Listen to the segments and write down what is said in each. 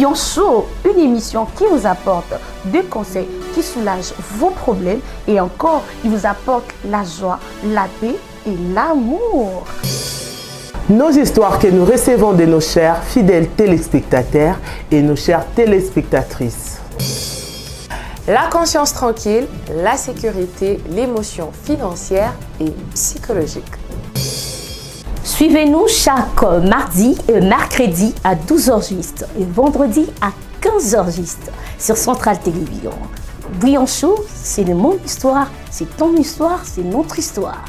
Bouillon Chaud, une émission qui vous apporte des conseils qui soulagent vos problèmes et encore, il vous apporte la joie, la paix et l'amour. Nos histoires que nous recevons de nos chers fidèles téléspectateurs et nos chères téléspectatrices. La conscience tranquille, la sécurité, l'émotion financière et psychologique. Suivez-nous chaque mardi et mercredi à 12h juste et vendredi à 15h juste sur Centrale Télévision. Bouillon Chaud, c'est de mon histoire, c'est ton histoire, c'est notre histoire.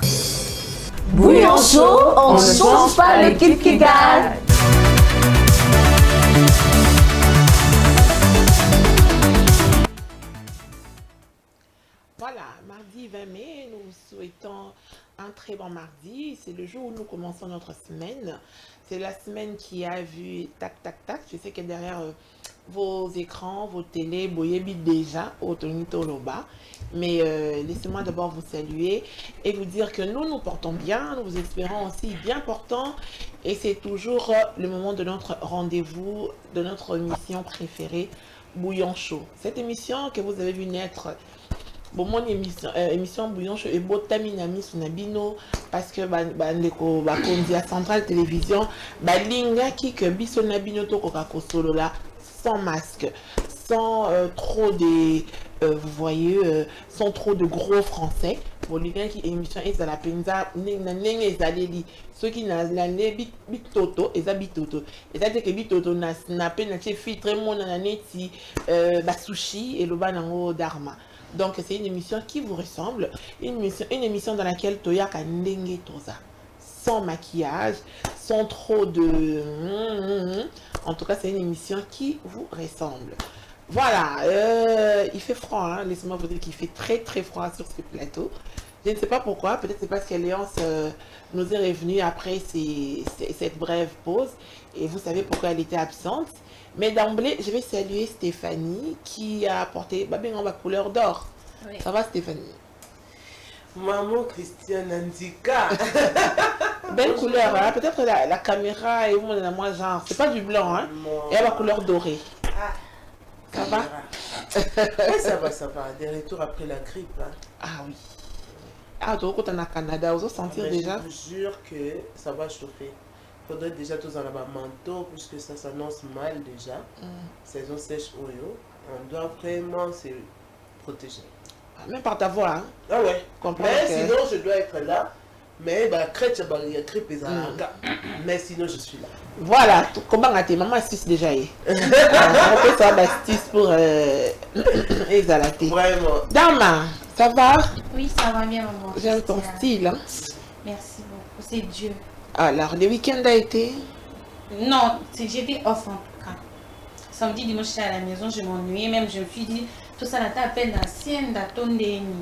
Bouillon Chaud, on ne change pas l'équipe qui gagne. Voilà, mardi 20 mai, nous vous souhaitons un très bon mardi. C'est le jour où nous commençons notre semaine. C'est la semaine qui a vu tac tac tac. Je sais que derrière vos écrans, vos télés, Boyebi déjà, au Toloba. Mais laissez-moi d'abord vous saluer et vous dire que nous portons bien, nous vous espérons aussi bien portants. Et c'est toujours le moment de notre rendez-vous, de notre émission préférée, Bouillon Chaud. Cette émission que vous avez vu naître. Bon, mon émission Bouillon Chaud est beau taminami sur Nabino parce que ndeko bakonzi à Centrale Télévision balinga qui que biso Nabino to kokako solo là sans masque, sans trop de vous voyez sans trop de gros français. Bon les gars qui émission est à la penza neng ezaleli ceux qui na la bitoto eza bitoto c'est-à-dire que bitoto na snapé na filtre mon na neti sushi et le banango dharma. Donc c'est une émission qui vous ressemble, une émission dans laquelle Toya Kandenge Toza, sans maquillage, sans trop de... En tout cas, c'est une émission qui vous ressemble. Voilà, il fait froid, hein? Laissez-moi vous dire qu'il fait très très froid sur ce plateau. Je ne sais pas pourquoi, peut-être c'est parce que Léonce nous est revenue après cette brève pause. Et vous savez pourquoi elle était absente. Mais d'emblée, je vais saluer Stéphanie qui a apporté ma couleur d'or. Oui. Ça va Stéphanie? Maman Christiane Andika. Belle couleur, hein? Peut-être la caméra est moins genre. C'est pas du blanc, hein? Et elle a la couleur dorée. Ah, ça va? Ça va. Des retours après la grippe. Hein? Ah oui. Ah, donc quand on est au Canada, vous sentir déjà? Je vous jure que ça va chauffer. Il faudrait déjà tous en avoir manteau puisque ça s'annonce mal déjà. Saison sèche Oyo. On doit vraiment se protéger. Même par ta voix, hein? Ah ouais. Mais sinon je dois être là. Mais il y a grippe et mais sinon je suis là. Voilà. Comment a-t-il maman astuce déjà? On peut savoir l'astuce pour exhalater. Vraiment. Dama, ça va? Oui, ça va bien maman. J'aime ton style. Hein? Merci beaucoup. C'est Dieu. Alors, le week-end a été? Non, j'étais off en tout cas. Samedi, dimanche, j'étais à la maison, je m'ennuyais. Même, je me suis dit, tout ça, la peine ancienne, d'attendre dimanche,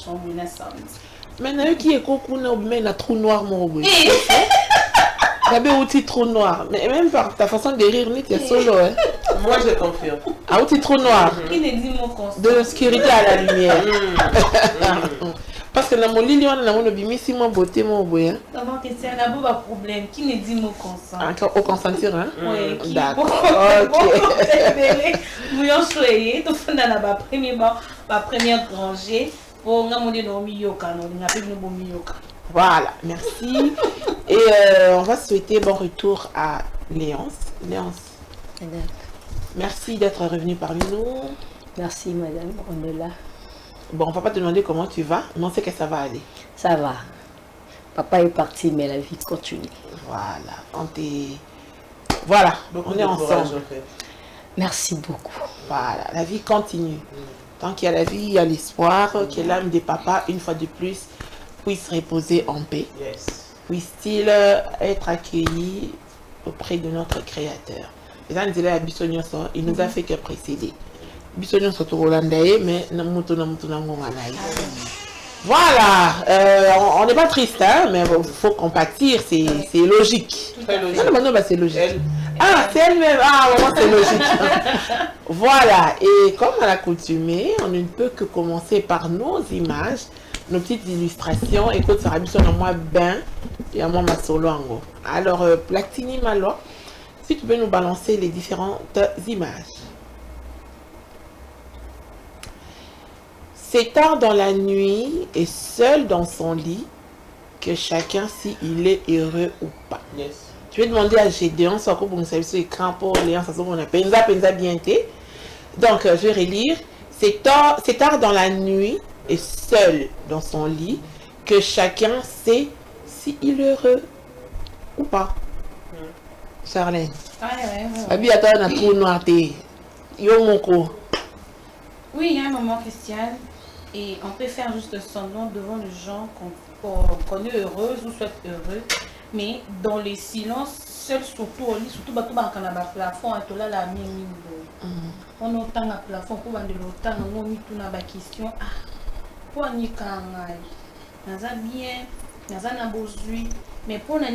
on est samedi. Mais qui est coco, on a trou noir, mon robot. J'avais outil trou noir. Mais même par ta façon de rire, tu es solo. Hein? Moi, je confirme. Ah, outil trou noir. Qui ne dit mon conseil? De l'obscurité à la lumière. Parce que dans mon lit, on a mon obimisi, mon beauté, mon boy. D'abord, c'est un beau problème. Qui ne dit mon consent? Au consentir, hein? Oui, d'accord. Ok. Bouillon choyé, tout le monde a ma première rangée. Pour nga monde no miyoka no nga pe no miyoka. Voilà, merci. Et on va souhaiter bon retour à Léonce. Merci d'être revenu parmi nous. Merci madame, on est là. Bon, on va pas te demander comment tu vas, mais on sait que ça va aller. Ça va. Papa est parti, mais la vie continue. Voilà, voilà, on est ensemble. Merci beaucoup. Voilà, la vie continue. Tant qu'il y a la vie, il y a l'espoir que l'âme des papas, une fois de plus, puisse reposer en paix. Yes. Puisse-t-il être accueilli auprès de notre Créateur. Et là, il nous a fait que précéder. Mais voilà, on n'est pas triste, hein, mais il faut compatir, c'est logique. Très logique. Non, c'est logique. Ah, c'est elle-même. Ah, vraiment, c'est logique. Voilà, et comme à l'accoutumée, on ne peut que commencer par nos images, nos petites illustrations. Écoute, ça rabisse sur moi ben et à moi ma solo ango. Alors, Platini Malo, Si tu peux nous balancer les différentes images. C'est tard dans la nuit et seul dans son lit que chacun s'il est heureux ou pas. Yes. Je vais demander à Gédéon, soit pour nous servir sur l'écran pour les gens, ça qu'on a penza bien été. Donc, je vais relire. C'est tard dans la nuit et seul dans son lit que chacun sait s'il est heureux ou pas. Charlène. Ouais. Abi, attends, on a trop noir. Yo, mon co. Oui, il y a un moment, Christiane, et on peut faire juste semblant devant les gens qu'on est heureuse ou soit heureux, mais dans les silences, seul surtout au lit, surtout quand on a un plafond, on a la mine. On a un plafond, on a l'autant, on a mis tout dans la question. Ah, pour nous, on a bien, on a besoin, mais pour nous,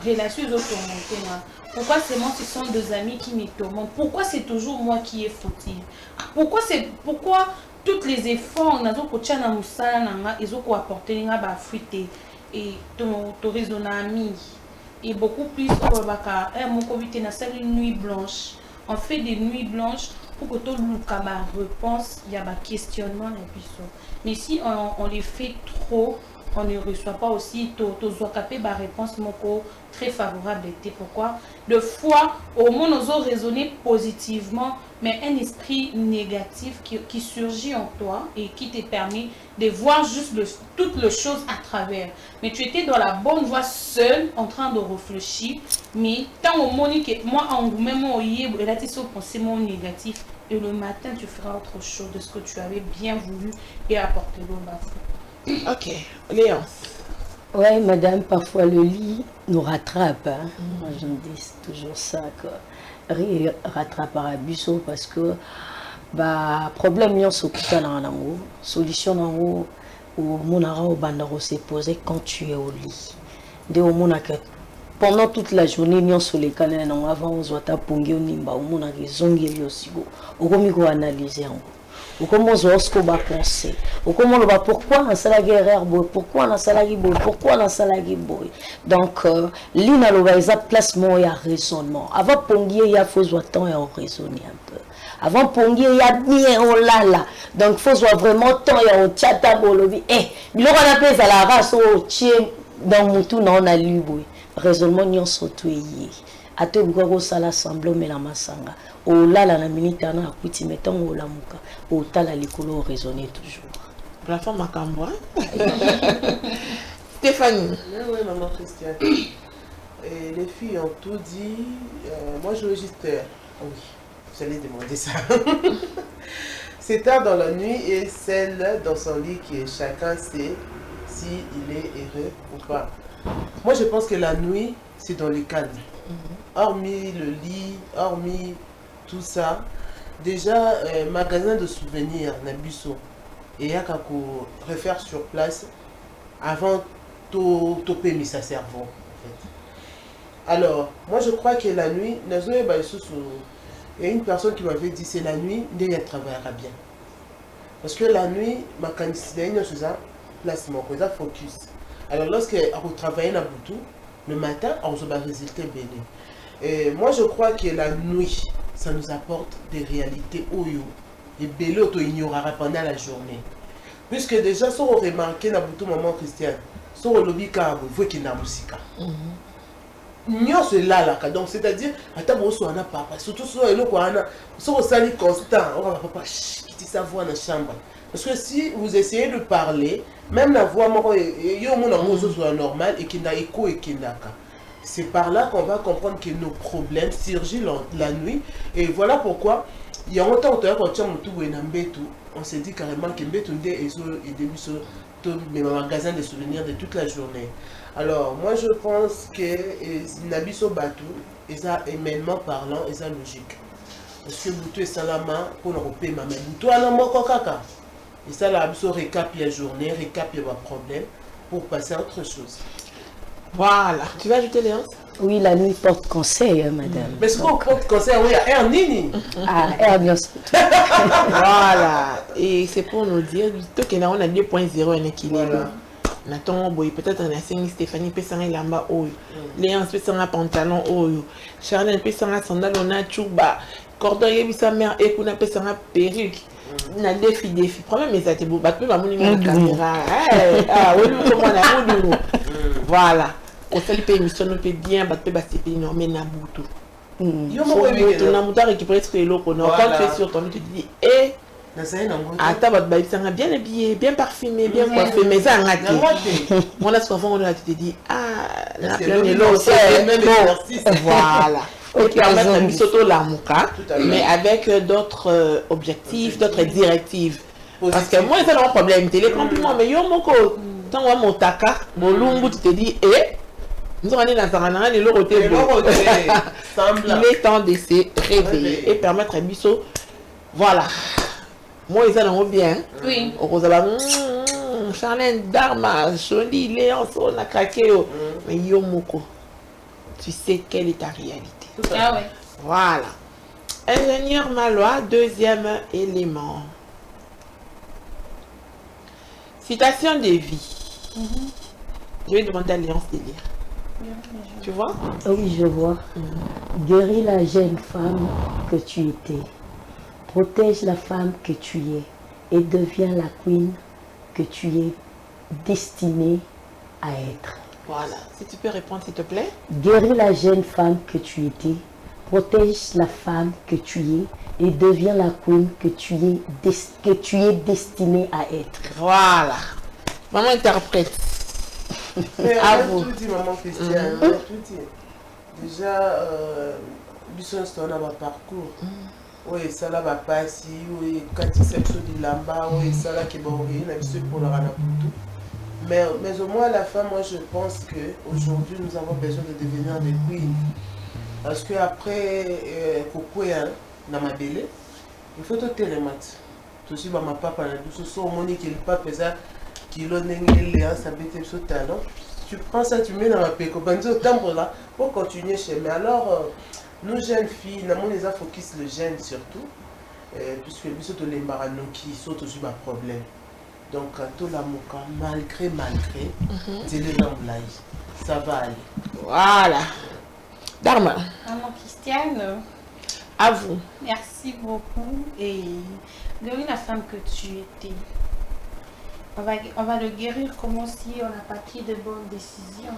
relations automontées. Pourquoi c'est moi qui sont deux amis qui me tourmentent? Pourquoi c'est toujours moi qui est fautive? Pourquoi tous les efforts ils ont apporté et ton raisonnami et beaucoup plus une nuit blanche. On fait des nuits blanches pour que tout le réponse, il y a un questionnement. Mais si on les fait trop, on ne reçoit pas aussi la réponse très favorable. Pourquoi? De fois, au moins, nous avons raisonné positivement, mais un esprit négatif qui surgit en toi et qui te permet de voir juste toutes les choses à travers. Mais tu étais dans la bonne voie seul, en train de réfléchir, mais tant au moment que moi, en même pensée négatif, et le matin, tu feras autre chose de ce que tu avais bien voulu et apporter le bas. Ok, Léonce. Oui, madame, parfois le lit nous rattrape. Hein. Moi, je me dis toujours ça, que rien rattrape à Busso parce que problème, il y a un solution dans haut où mon bandaro s'est posé quand tu es au lit. Pendant toute la journée, nous sur les canaux, avant, on se pongi au nimba, on a raison, il y a aussi. On a analysé en haut. Ou comment on va penser, ou comment on va pourquoi on a la guerre pourquoi on a la guerre pourquoi on a la guerre. Donc l'ina le va placement et raisonnement. Avant pongier il y a faut temps et on raisonner un peu. Avant pongier il y a bien on là. Donc faut vraiment temps et on chata bolobi. Il aura la paix à la race au tien dans mon tout non a lu raisonnement n'y surtout y. A te gogo sala semblo mais la masanga. O là la minute na akuti mettons o la muka. O tala likolo raisonner toujours. La femme à Cambois. Stéphanie. Oui, maman Christiane. Et les filles ont tout dit. Moi, je veux juste... oui, j'allais demander ça. C'est tard dans la nuit et celle dans son lit qui est chacun sait s'il est heureux ou pas. Moi, je pense que la nuit, c'est dans le calme. Hormis le lit, hormis tout ça, déjà, magasin de souvenirs, Nabusso, et il y a qu'à refaire sur place avant de payer sa cerveau. En fait. Alors, moi je crois que la nuit, il y a une personne qui m'avait dit c'est la nuit, elle travaillera bien. Parce que la nuit, ma candidature, c'est ça, placement, c'est ça, focus. Alors, lorsqu'on travaille dans Boutou, le matin, on se va résulter béni. Et moi je crois que la nuit, ça nous apporte des réalités oyo et belé auto ignorera pendant la journée. Puisque déjà, si on remarque dans tout moment Christian, si on lobby car il faut qu'il y ait musique. Nous c'est là donc c'est-à-dire attends on soit papa surtout si on sali constant on va pas quitter sa voix dans la chambre. Parce que si vous essayez de parler, même la voix soit normale et qu'il y a écho et qu'il y a c'est par là qu'on va comprendre que nos problèmes surgissent la nuit. Et voilà pourquoi, il y a longtemps on s'est dit carrément que Mbetunde est le magasin de souvenirs de toute la journée. Alors, moi je pense que Nabiso Batou, humainement parlant, est logique. Parce que Boutou est salama pour nous repayer ma mère. Boutou a l'amour kaka. Et ça, la Nabiso récap la journée, récap le problème pour passer à autre chose. Voilà. Tu vas ajouter Léonce? Oui, la nuit porte conseil, hein, madame. Mais ce qu'on porte conseil, oui, il y a un nini. Ah, bien sûr. Voilà. Et c'est pour nous dire, on a 2.0 un équilibre. Voilà. Maintenant, peut-être on a signé Stéphanie Pessanga Lamba Oyo, Léance Pessanga pantalon Oyo, Charlène Pessanga sandal on a chouba, Cordon Yebi sa mère et qu'on a Pessanga perruque. Na défi. Problème mais ça te beau, battre ma monnaie la caméra. Ah, oui, comment on a voilà. On fait les émissions, on peut bien battre basé non mais na boutou. Yo mo na muta récupérer ce que l'autre non quand tu es sur ton tu te dis eh attends, bah, bien habillé, bien parfumé, bien coiffé, mais ça a raté. Mon enfant, on a te dit, ah, la pleine est là, voilà. Et permettre un bisoto la mouka, mais avec d'autres objectifs, d'autres directives. Parce que moi, c'est un problème, c'est les compliments, mais yo, mon co, tant que mon taka, mon lungu, tu te dis, eh, nous sommes allés dans Saranaran et l'autre côté. Il est temps de se réveiller et permettre un biseau, voilà. Moi, ils sont bien. Oui. Charlène, Dharma, Jolie, Léance, on a craqué. Mais Yomoko, tu sais quelle est ta réalité. Ah ouais. Voilà. Ingénieur Malois, deuxième élément. Citation de vie. Je vais demander à Léance de lire. Tu vois? Oui, je vois. Guéris la jeune femme que tu étais. Protège la femme que tu es et deviens la queen que tu es destinée à être. Voilà. Si tu peux répondre, s'il te plaît. Guéris la jeune femme que tu étais. Protège la femme que tu es et deviens la queen que tu es destinée à être. Voilà. Maman interprète. À vous. Tout dit, maman Christiane. Tout dit. Déjà, Bisson, c'est un parcours. Oui, ça là va passer, oui, quand il s'est de là-bas, oui, ça là qui va ouvrir, pour le ranaputu. Mais au moins, à la fin, moi je pense qu'aujourd'hui, nous avons besoin de devenir des queens. Parce qu'après, Kokoya, dans ma belle, il faut tout télémat. Tout aussi, ma papa, tout ce au monde qui est le pape, ça, qui l'a n'engagé, ça bête ce talent. Tu prends ça, tu mets dans ma péco, au temps là, pour continuer chez moi. Alors, nous jeunes filles, nous avons focus le jeune surtout, puisque nous sommes les maranoki qui sont aussi un problème. Donc, tout l'amour, malgré, c'est le lamblai. Ça va aller. Voilà. Dharma. Maman Christiane. À vous. Merci beaucoup. Et guéris la femme que tu étais. On va le guérir comme si on a pas pris de bonnes décisions.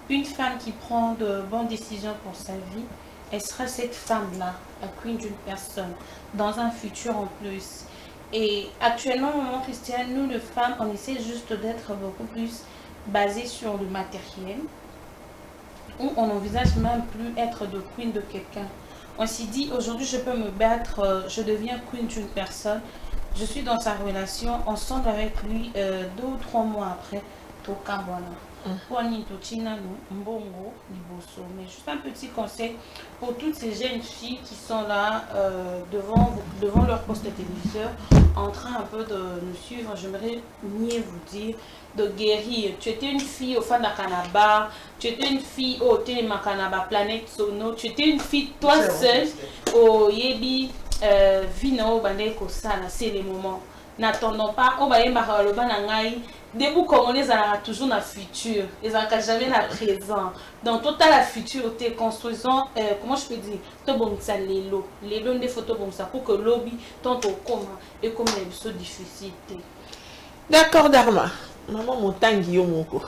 Une femme qui prend de bonnes décisions pour sa vie, elle sera cette femme-là, la queen d'une personne, dans un futur en plus. Et actuellement, maman Christiane, nous les femmes, on essaie juste d'être beaucoup plus basées sur le matériel, où on n'envisage même plus être de queen de quelqu'un. On s'est dit, aujourd'hui je peux me battre, je deviens queen d'une personne, je suis dans sa relation, ensemble avec lui, 2 ou 3 mois après, Tokambwana. Mais juste un petit conseil pour toutes ces jeunes filles qui sont là devant leur poste de téléviseur en train un peu de nous suivre. J'aimerais mieux vous dire de guérir. Tu étais une fille au Fanakanaba, tu étais une fille au Télémakanaba, Planète Sono, tu étais une fille toi seule au Yebi Vino Bandeko Sana. C'est les moments. N'attendons pas, on va y aller. Debout Congolais a toujours la futur, ils n'ont jamais la présent. Donc, tout à la future, tu construisons, comment je peux dire, tu as les lots des photos comme ça pour que lobby, tant au commun et comme les choses difficiles. D'accord, Dharma. Maman, mon tangi, mon co.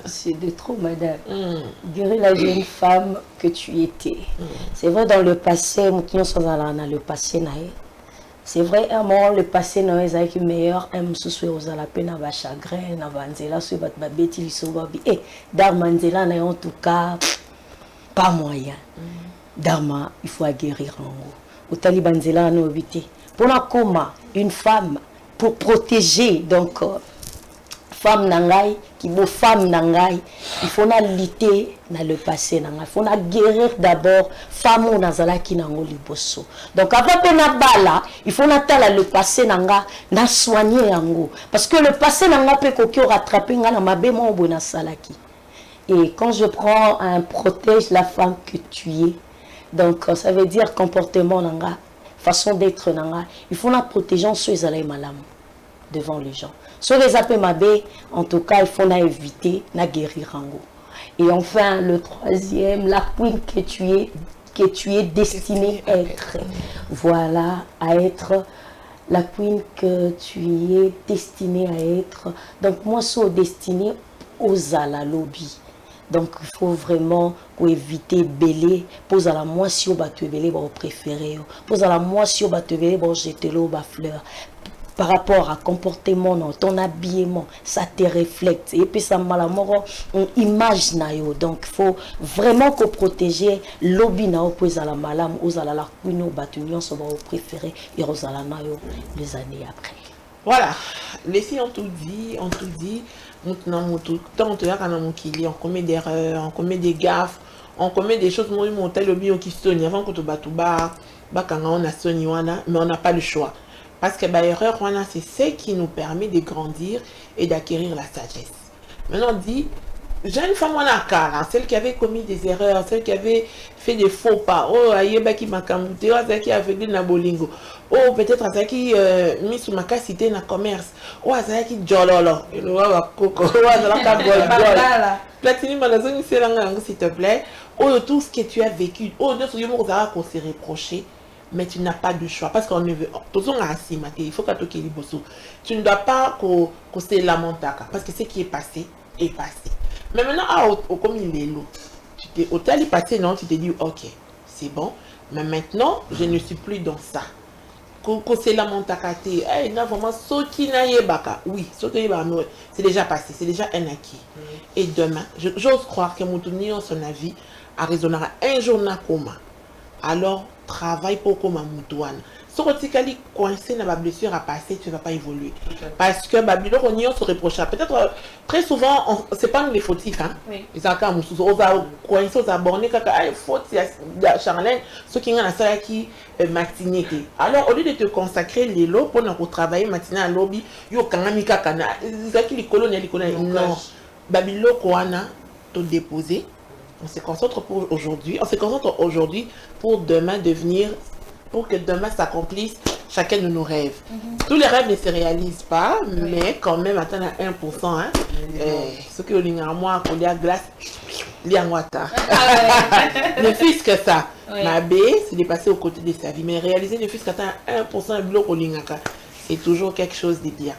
C'est de trop, madame. Guéris la jeune femme que tu étais. C'est vrai, dans le passé, nous sommes dans le passé, c'est vrai, à un moment, le passé non est meilleur, un souci aux alapés n'a pas chagrin, n'a pas nzela, soit pas bêtis, ils sont pas bien. Dharma nzela n'a en tout cas pas moyen. Dharma, il faut guérir en haut. Au taliban nzela n'a évité. Pour la coma, une femme pour protéger donc femme nangai qui beau femme nangai, il faut na lutter dans le passé nangai, il faut na guérir d'abord femme ou nazala qui nango liboso. Donc avant que na bala, il faut na tala le passé nanga na soigner yango parce que le passé nanga peut ko rattraper nga na mabe mo bona salaki. Et quand je prends un protège la femme que tu es, donc ça veut dire comportement nanga, façon d'être nanga, il faut la protéger en soi ezala malam. devant les gens. Sur les appels mabé, en tout cas, il faut éviter na guérir rango. Et enfin, le troisième, la queen que tu es destiné à être. Voilà, à être la queen que tu es destiné à être. Donc, moi, je suis destinée aux ala lobby. Donc, il faut vraiment éviter belé. Pose à la moitié au bateau belé, bon préféré. Pose à la moitié au bateau belé, bon jeter l'eau, bas fleur. Par rapport à comportement, ton habillement, ça te reflète. Et puis ça m'a la mort, on image nayo. Donc il faut vraiment que protéger l'obi nao pour à la malam, aux à la kuino, batunion, ça va préférer et aux à la nayo les années après. Voilà, les filles ont tout dit, maintenant tout temps on commet d'erreurs, on commet des gaffes, on commet des choses moi mon tel obi qui sonne avant que tu batuba, bakanga on a sonné mais on n'a pas le choix. Parce que l'erreur, c'est ce qui nous permet de grandir et d'acquérir la sagesse. Maintenant, on dit, jeune femme, on a cara, celle qui avait commis des erreurs, celle qui avait fait des faux pas. Oh, aïeba qui m'a camouté, oh, celle qui a fait du nabolingo. Oh, peut-être celle qui mis sous ma cité dans le commerce. Oh, celle qui jololo. Et le roi coco. Oh, celle qui a gol. Platini, malazoni, c'est là, s'il te plaît. Oh, tout ce que tu as vécu. Oh, de ce qu'on s'est reproché. Mais tu n'as pas de choix parce qu'on ne veut il faut que tu ne dois pas que se lamenter parce que ce qui est passé est passé. Mais maintenant comme il est l'autre, tu t'es au tel passé non, tu te dis ok c'est bon, mais maintenant je ne suis plus dans ça. Que se lamenter il n'a vraiment ce qui n'a pas oui c'est déjà passé, c'est déjà un acquis. Et demain j'ose croire que Moutouni en son avis a raisonnera un jour n'a comment. Alors travaille pour comme un moutouane. Si tu es coincé dans la blessure à passer, tu ne vas pas évoluer. Parce que Babylone, on se reprochera. Peut-être très souvent, ce n'est pas nous les fautifs. Hein? Oui. Ils ont coincé, ils ont borné, ils ont faute, Charlène, ceux qui ont la salle qui matinée. Alors, au lieu de te consacrer les lots pour travailler matinée à lobby, ils ont quand même les colonnes, non. Babylone, Koana, te déposer. On se concentre pour aujourd'hui. On se concentre aujourd'hui pour demain devenir, pour que demain s'accomplisse chacun de nos rêves. Tous les rêves ne se réalisent pas, mais quand même attendre à 1%. Hein. Ce que l'on a moi, qu'on a glace, liangwata. Ne fût-ce que ça. Ma B, c'est de passer aux côtés de sa vie. Mais réaliser ne fût-ce qu'atteindre 1% de bloc au lingaka, c'est toujours quelque chose de bien.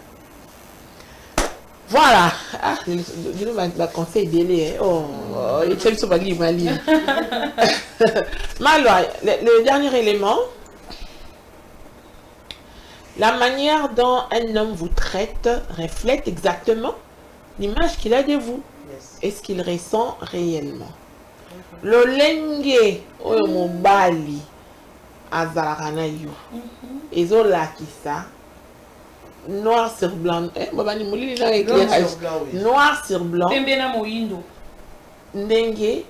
Voilà. Ah, le conseil délai. Oh, il tient sur ma livre. Le dernier élément, la manière dont un homme vous traite reflète exactement l'image qu'il a de vous. Et ce qu'il ressent réellement. Le lenge, oh, mon bali, azarana yo. Ezola qui ça. Noir sur blanc. Noir sur blanc. Ndenge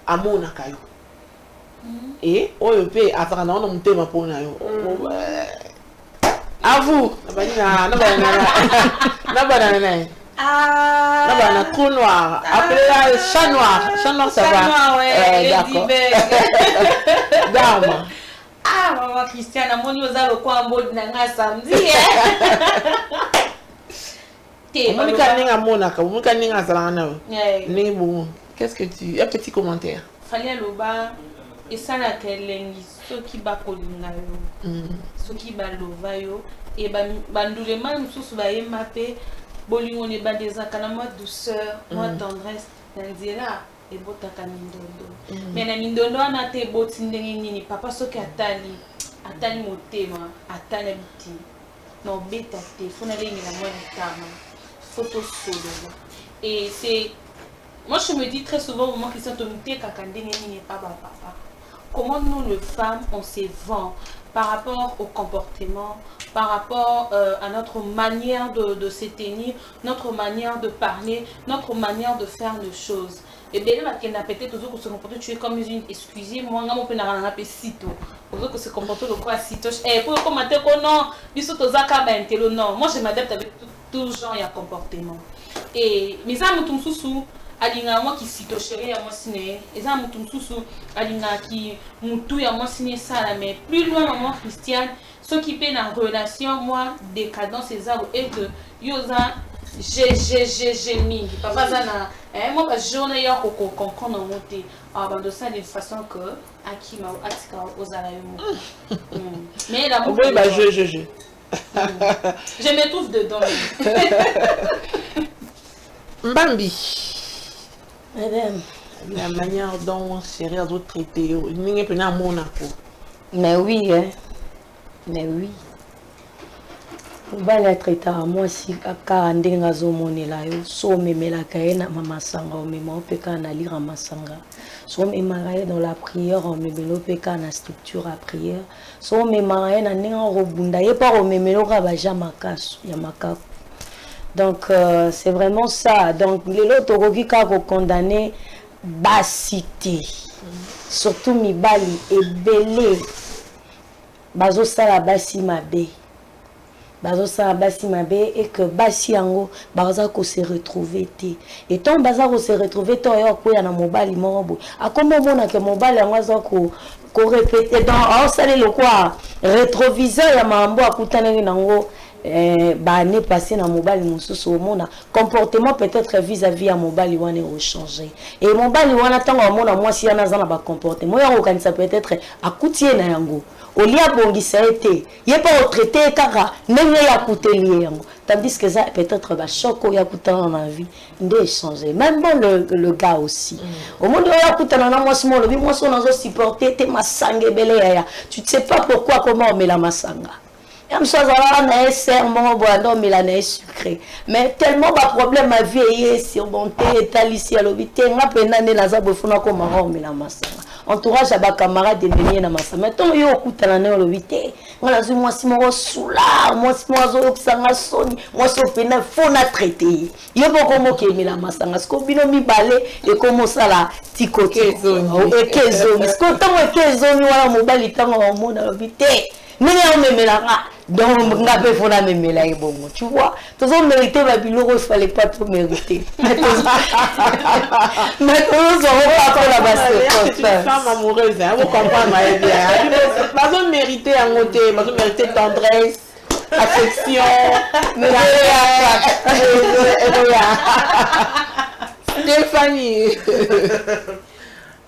amona kayo. Et oyope atana on monte ma pona yo. À vous. Na trou noir. Après chat noir. Chat noir ça va. D'accord. Dame. Ah, maman Christiane, amoni oza lokwa mbodi na nga samedi. Qu'est-ce que tu... Un petit commentaire. Fallait loba et ça la kelengi ceux qui ba kolinga yo. Ceux qui ba lova yo et bandulema mususu ba yemape bolingo ne ba dezaka na moi douceur, moi tendresse, nzira et botaka mindondo. Mais na mindondo na te boti ndenge nini papa soki atali motema, atali biti. Non beta te fona lengi na moi tama. Photo solo. Et c'est moi je me dis très souvent au moment qu'ils sont tombés kakandenge nini pas papa. Comment nous les femmes on se vend par rapport au comportement, par rapport à notre manière de se tenir, notre manière de parler, notre manière de faire les choses. Et bien là, peut-être toujours que se comporter, tu es comme une, excusez-moi, on peut n'avoir pas sitôt. Pour que se comporter le quoi sitôt. Et pour commenter que non, bisous aux non. Moi je m'adapte avec tout genre de comportement. Et mes amis tout sous alinga moi qui cito chéri à moi ciné et ça mutu mususu alinga qui mutu ya moi ciné ça là mais plus loin maman Christiane ce qui fait la relation moi décadence et ça et que yoza j'ai mis papa ça na moi pas journée ya ko comprendre monter avant de ça de façon que akima atika ozala yo mais la oui bah je m'étouffe dedans. Mbambi. Madame. La manière dont chérie a d'autres traités, il n'y a pas Monaco. Mais oui, hein. Mais oui. Bala traité à moi si aka ndenga zo monela yo so memela kaena mama sanga o mema opeka na lire masanga so memara dans la prière on memelo opeka na structure à prière so memara na ndenga robunda ye pas o memelo ka ba jamakasu ya makako. Donc c'est vraiment ça. Donc les autres roki ka ko condamner basité surtout mibali ebele bazo sala basi mabe. Bazosa basi mabe et que basi yango baza ko se retrouver té et tant baza ko se retrouver to yo ko ya na mobali morobo akombo mona ke mobali yango aza ko répéter dans sale le quoi rétroviseur ya mambo akutana nango ba ne passé na mobali mususu mona comportement peut-être vis-à-vis à mobali wana changer et mobali wana tango mona moi si yana za na ba comportement yo ko kanisa peut-être akutie na yango au lieu bongisa été il pas au traité kaka ndenge ya kuteli yango tandis que ça peut-être ba choc ya kutana na vie ndé changer même bon le gars aussi au monde ya kutana na moi simo le moi so nazo supporter te masanga belé ya tu ne sais pas pourquoi comment on met la masanga yam so za na ser mon boando milana sucré mais tellement ba problème à vie surmonter talisi à l'obité nga penane la za bofuna ko mara on met la masanga entourage à bas camarades de venir dans ma salle. Mais tant yo okutana na lobité, moi la moi si moi soula, moi si moi zo sanga soni, moi so pena faut na traiter. Yo boko ke mi la masanga, sko bino mi balé et comment ça la tikoke zoni. Et que zoni, sko tant que zoni wala mobali tango mo na lobité. Nini on me la donc ngabe faut la me la bon. Tu vois, tous on mérité ba biloko, il fallait pas trop mériter. Mais tous on pas trop la basse. C'est une femme amoureuse, hein, vous comprenez bien. Pas on mériter en côté, pas on mériter tendresse, affection, Stéphanie.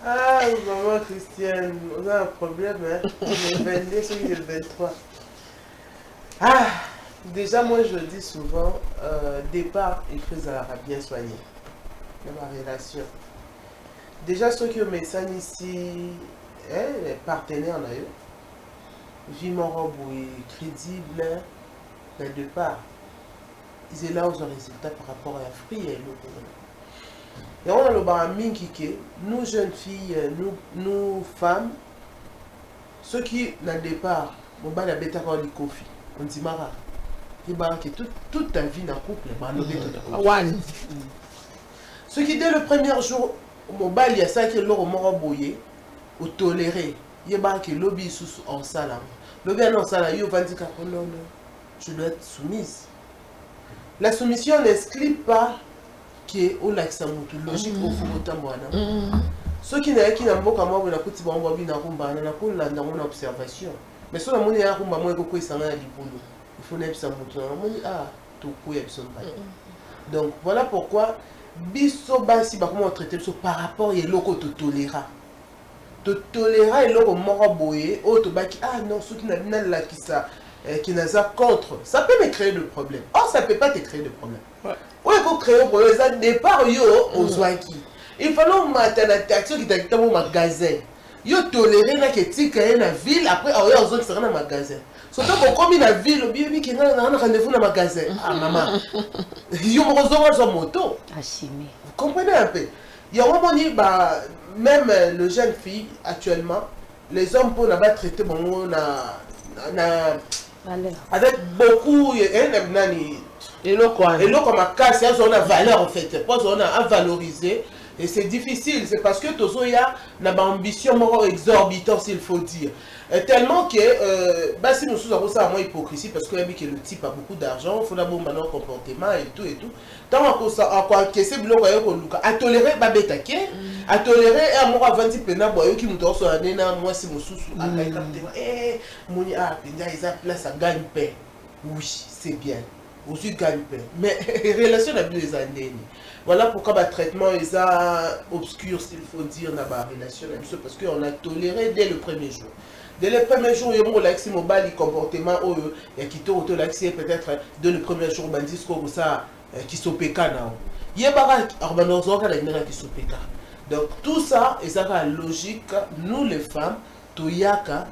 Ah, maman Christiane, on a un problème, hein. Le 22, celui du 23. Ah, déjà, moi je le dis souvent, départ, il faut bien soigner dans ma relation. Déjà, ceux qui ont mis ça ici, les partenaires, vie mon robe crédible, le départ, ils sont là aux résultats par rapport à la fruit et l'eau. Et on a le baramine qui nous jeunes filles, nous femmes, ceux qui, dans le départ, on va la bêta quand on confie. On dit Mara, il va que toute ta vie dans le couple, ceux qui, dès le premier jour, mon bal, il y a ça qui est l'or au boyé, au toléré, il y a que lobby sous en salle. Lobby en salle, il va dire que non, je dois être soumise. La soumission n'exclut pas qui est au lac Samutu, logique au Fumotamwana. Ceux qui n'ont pas de moi, on a petit bon babi na rumba, on a pour la dans mon observation. Mais si on a mon ya rumba, moi je sais que il faut n'être Samutu. On dit ah, tout coup il donc voilà pourquoi biso basi ba comment traiter par rapport à loko to tolérera. To tolérera et loko mora boye, auto baki ah non ceux qui n'a la qui ça qui n'a pas contre, ça peut me créer de problèmes. Or ça peut pas te créer de problèmes. Ouais, il faut créer un problème. Ça départ yo aux Zouaki. Il faut nous mettre la taxe qui est dans mon magasin. Yo tolérer la critique dans la ville après on y a autres qui sont dans le magasin. Surtout pour comme la ville, le bébé qui est dans un rendez-vous dans le magasin. Ah maman. Yo me reçoit sur moto. Assumé. Vous comprenez un peu. Il y a un moment dit bah même les jeunes filles actuellement, les hommes pour là-bas traiter bon on a avec beaucoup et l'eau comme un casse, on a valeur en fait. Parce qu'on a à valoriser Et c'est difficile, c'est parce que Tozo y a une ambition exorbitante, s'il faut dire. Tellement que, si nous sommes ça moins hypocrisie, parce que le type a beaucoup d'argent, il faut d'abord maintenant comportement et tout et tout. Tant qu'on c'est à tolérer, à tolérer, et à moi, avant de pena, qui nous doit soit moi, c'est mon sous-sous, à place à gagne paix. Oui, c'est bien. Aussi gagne paix. Mais, relation avec les années. Voilà pourquoi le traitement est obscur, s'il faut dire, dans la relation, parce qu'on a toléré dès le premier jour. Dès le premier jour, il y a un mobile comportement qui peut-être dès le premier jour, qui sont pécans. Il y a donc tout ça, c'est la logique, nous les femmes, Toyaka,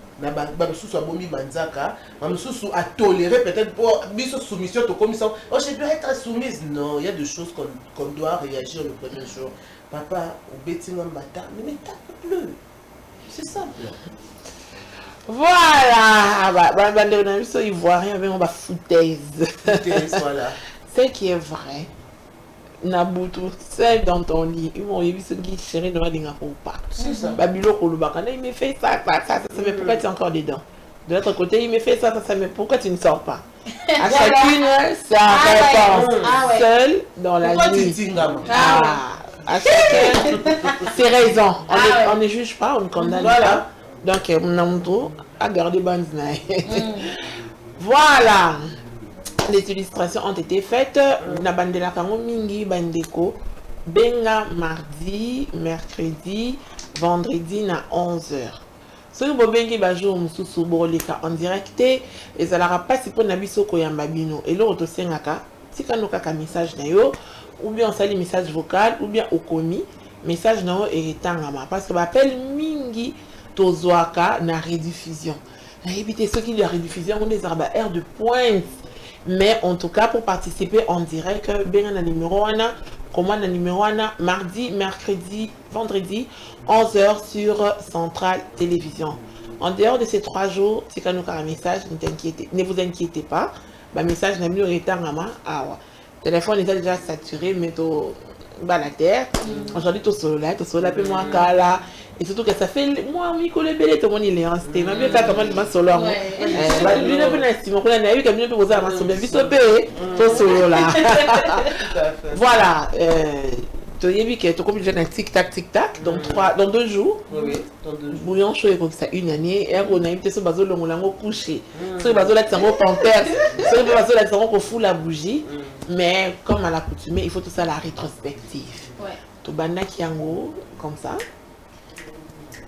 à tolérer peut-être pour soumission, oh je dois être soumise. Non, il y a des choses qu'on doit réagir le premier jour. Papa, au bêtise en bâtard, ne me tape plus. C'est simple. Voilà, il voit rien avec ma foutaise. Voilà. Ce qui est vrai, Nabutu, seul dans ton lit, ils m'ont vu ce qui chérit devant les ou pas. C'est ça. Babilo Kolubakana, il me fait ça, mais pourquoi tu es encore dedans? De l'autre côté, il me fait ça, mais pourquoi tu ne sors pas? À chacune, sa réponse. Seul dans la nuit. À chacun, ses raisons. On ne juge pas, on ne condamne pas. Donc, on a gardé Banzna. Voilà. Les illustrations ont été faites. Na bandela kango mingi bandeko. Benga mardi, mercredi, vendredi na 11h. Ce que vous bengi bajo mususu boleka en direct et ça n'aura pas si pour nabiso koyamba bino. Et l'autre sengaka, si kano kaka message na yo, ou bien on sali message vocal, ou bien okomi message na yo eretangama parce que appelle mingi tozoaka na rediffusion. Na éviter ceux qui la rediffusion ont des heures de pointe. Mais en tout cas, pour participer en direct, ben na numéro 1, comment na numéro 1, mardi, mercredi, vendredi, 11h sur Centrale Télévision. En dehors de ces 3 jours, si vous avez un message, ne vous inquiétez pas. Le message n'a plus été en main. Le téléphone est déjà saturé, mais la terre. Aujourd'hui, tout solo là, puis moi, là. Et surtout que ça fait moi, Miko le belé, tout le monde il est en sté. Ma bien, comment il m'a solo. Lui, n'a pas d'estime. On a eu comme nous, vous avez un solo. Tout solo là. Voilà. Tu as vu que tu as comme un tic-tac. Dans 2 jours. Oui, dans 2 jours. Bouillon chaud, comme ça, une année. Et on a invité ce bateau, on l'a couché. Ce bateau là, tu as panthère. Ce bateau là, tu as fou la bougie. Mais comme à l'accoutumée, il faut tout ça la rétrospective. Tu banda qui en haut, comme ça.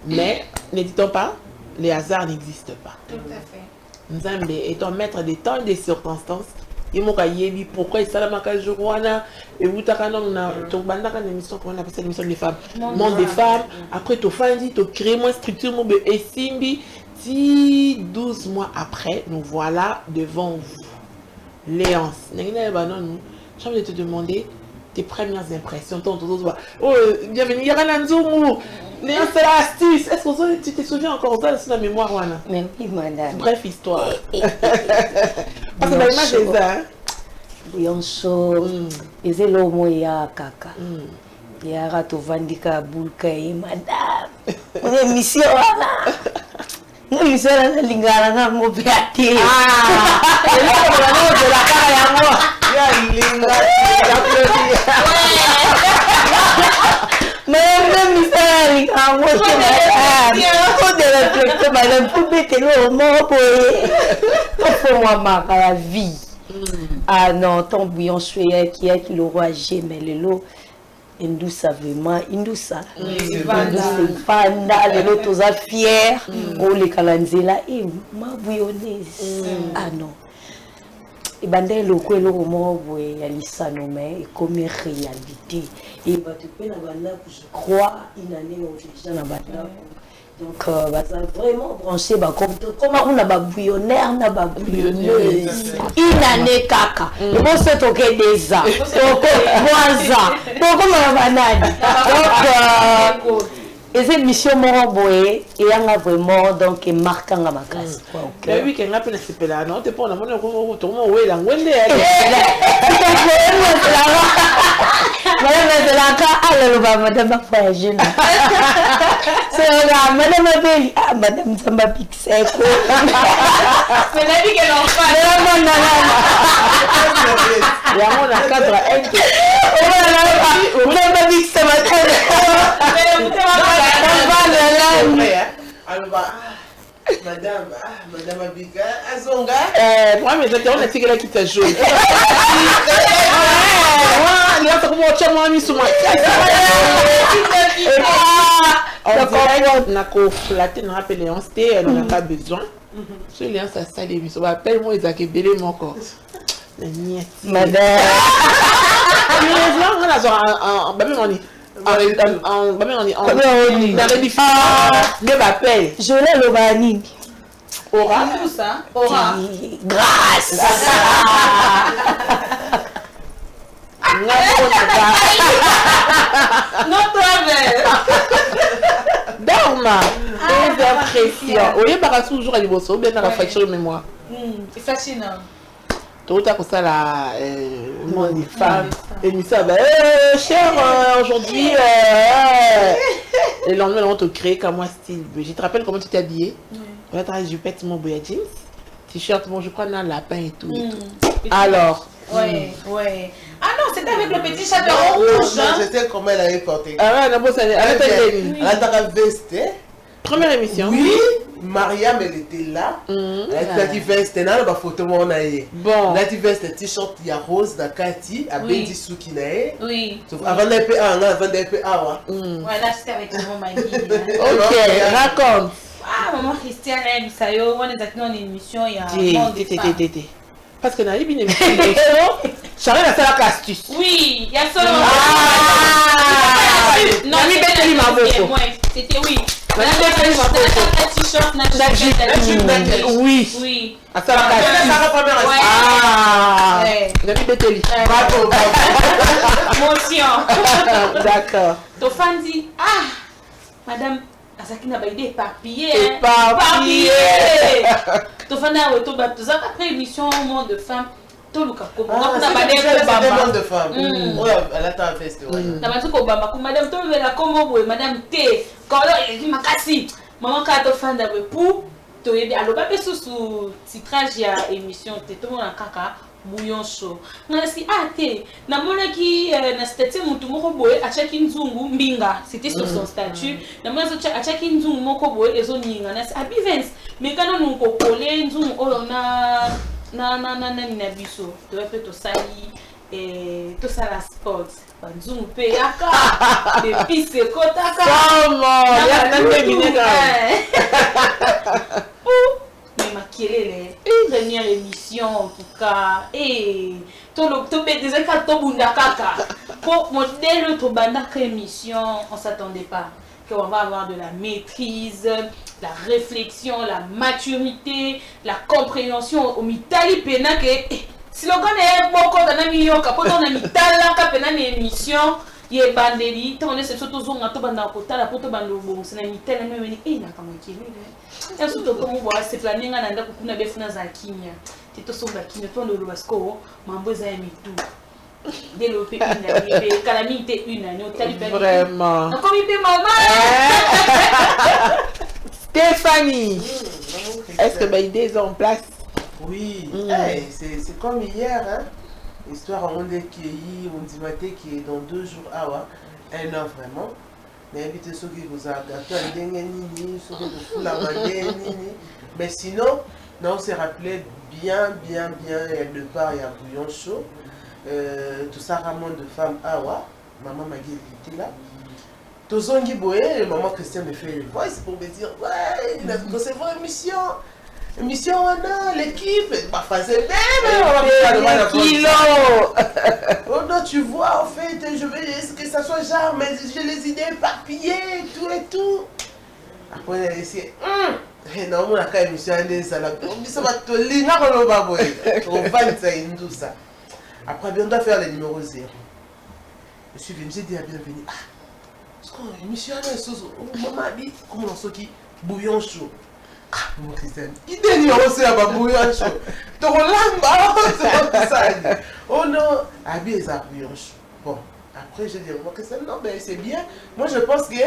Mais, ne dit-on pas, les hasards n'existent pas. Tout à fait. Nous sommes étant maître des temps et des circonstances. Il m'a dit pourquoi il s'est là ma journée et vous t'as une émission qu'on appelle ça l'émission des femmes. Monde des femmes. Après tu fais tu crées une structure et Simbi 12 mois après nous voilà devant vous. Léance. J'ai envie de te demander tes premières impressions. Oh bienvenue Yarananzungu. Léance c'est l'astuce. Est-ce que tu te souviens encore de la mémoire Wana? Mais oui madame. Bref histoire. Parce que l'image est ça. Bouillon chaud, et c'est l'homme ya kaka. Il y a rato vandika bulka et madame. On est mission là. Nous mission là lingala na mo beate. Ah. Et là on va de la cara ya moi. Ya linga. Mais même mission lingala mo c'est madame. Faut de réflexion madame pour mettre le mot pour moi marquer la vie. Ah non, ton bouillon chouette qui est le roi mais le lot Indoussa vraiment Indoussa Fanda le lot tous à fier ou les calanzela et ma bouillonnaise ah non et bandé le quoi le roman ouais y a l'issano mais et comme réalité et bah tu peux la banda je crois une année au déjà la banda. Donc, vraiment branché, comme on a bouillonnaire, on a bouillonneuse. Une année caca. Et bon, c'est ok déjà. Donc, donc, comme on a banane. Donc, et cette mission m'a envoyé et on a vraiment donc marqué à ma classe. Mais oui, quand on a pu se là, non, t'es pas on a mon tout le monde où est la Madame Zelaka, alors madame a voyagé. C'est là, madame Abeli, ah madame Zamba Pixel. C'est la vie qu'elle en fait. Il y a mon cadre Madame Pixel, Madame Abika, Azonga. moi, mais j'étais on a tiré la qui t'a joué. Là, ça commence à m'amener sur moi. On n'a qu'au flatter, n'a pas Léon, elle n'en a pas besoin. Ce Léon, ça sale les vis. Appelle-moi, ils ont belé mon corps. Madame. Mais là, on a Je l'ai le banni. Aura. Tout ça. Aura. Grâce. Non, toi, Dorma. Des impressions. Oui, par toujours à l'Ibosso, bien dans la fracture de mémoire. c'est fascinant. Tout à coup, ça, la monde des femmes. Et nous, ça va, cher, aujourd'hui, le lendemain, on te crée comme moi, style. Je te rappelle comment tu t'es habillée. Ouais, je pète mon boya jeans, t-shirt, bon, je crois, dans lapin et tout. Alors. Ouais. Ah non, c'était avec le petit chaperon rouge. C'était comme elle avait porté. Ah ouais, d'abord, ça Elle a veste. première émission. Oui, Mariam, elle était là. Elle a dit veste, elle a photo mon aïe. Bon. Elle a dit veste, t-shirt, il y a rose, la Cathy, à Bendy Souki naïe. Oui. Avant d'être avant d'être Ouais, là, c'était avec mon mari. Ok, raconte. Ah, maman Christiane, elle ça y est, on est dans une émission, il y a un monde de femmes. Parce que dans une émission, Charlie a fait la astuce. Oui, il y a seulement... Non, c'était oui. Un t-shirt, Oui. Oui. À ça la Motion. D'accord. Ton fan dit, ah, madame, Azaki n'a pas idée éparpillée. Ton fan a après émission au monde de femmes. Tout le cas, c'est des mondes de femmes. Elle attend un fest. Madame, tu veux la combo, madame T. Quand elle dit Makasi, maman, quand tu fan d'avoir pour, tu es alors pas sous titrage, il y a émission, tu es tout le monde en caca. Bouillon chaud. Nasi ate. Namona ki na statut mutu moko boye achaki nzungu mbinga. C'était sur son statut. Namona so achaki nzungu moko boye ezo ninga. Nasi abivens. Mais quand on ko coller nzungu olo na biso. Tu vas faire to sali et to sala sport. Nzungu pe yaka. Les pisse kotaka. Comment? Ya nande minega. Mais maquillée première émission en tout cas et tout le déjà quand tout bunda kaka pour modèle notre bandaka émission on s'attendait pas qu'on va avoir de la maîtrise, la réflexion, la maturité, la compréhension au mitali pena que si l'on connaît beaucoup dans la million quand on a mitala kapena émission ye bandeli to on est surtout zonga to banda kotala poto bando bon c'est na mitala no meni na kama kilele et surtout comme on voit c'est planning na nda kukuna befuna za kinya tito songa kinya to ndo basko mambo za mitu développer une année calamité une année vraiment na comme il maman Stéphanie est-ce que l'idée est en place? Oui, c'est comme hier hein. Histoire on est qui on dit matin qui est dans 2 jours un an vraiment mais invité ceux qui vous a gâté un nini ceux qui vous la nini mais sinon non on s'est rappelé bien le part il y a bouillon chaud tout ça ramon de femmes maman Magui était là tout zongi boé maman Christian me fait le voice pour me dire ouais il a c'est votre émission on a l'équipe pas faisait même oh non tu vois en fait je veux que ça soit genre mais j'ai les idées éparpillées tout et tout après on a essayé non on a quand émission ça là ça va te lire on va voir on va tout ça après bien on doit faire les numéros 0 je suis venu j'ai dit à bienvenue parce qu'on émission maman dit comment on s'occupe bouillon chaud. Mon Christian, il est aussi à bouillon chaud. Ton lamba, oh non, habillé ça bouillon chaud. Bon, Après, j'ai dit, non, mais c'est bien. Moi, je pense que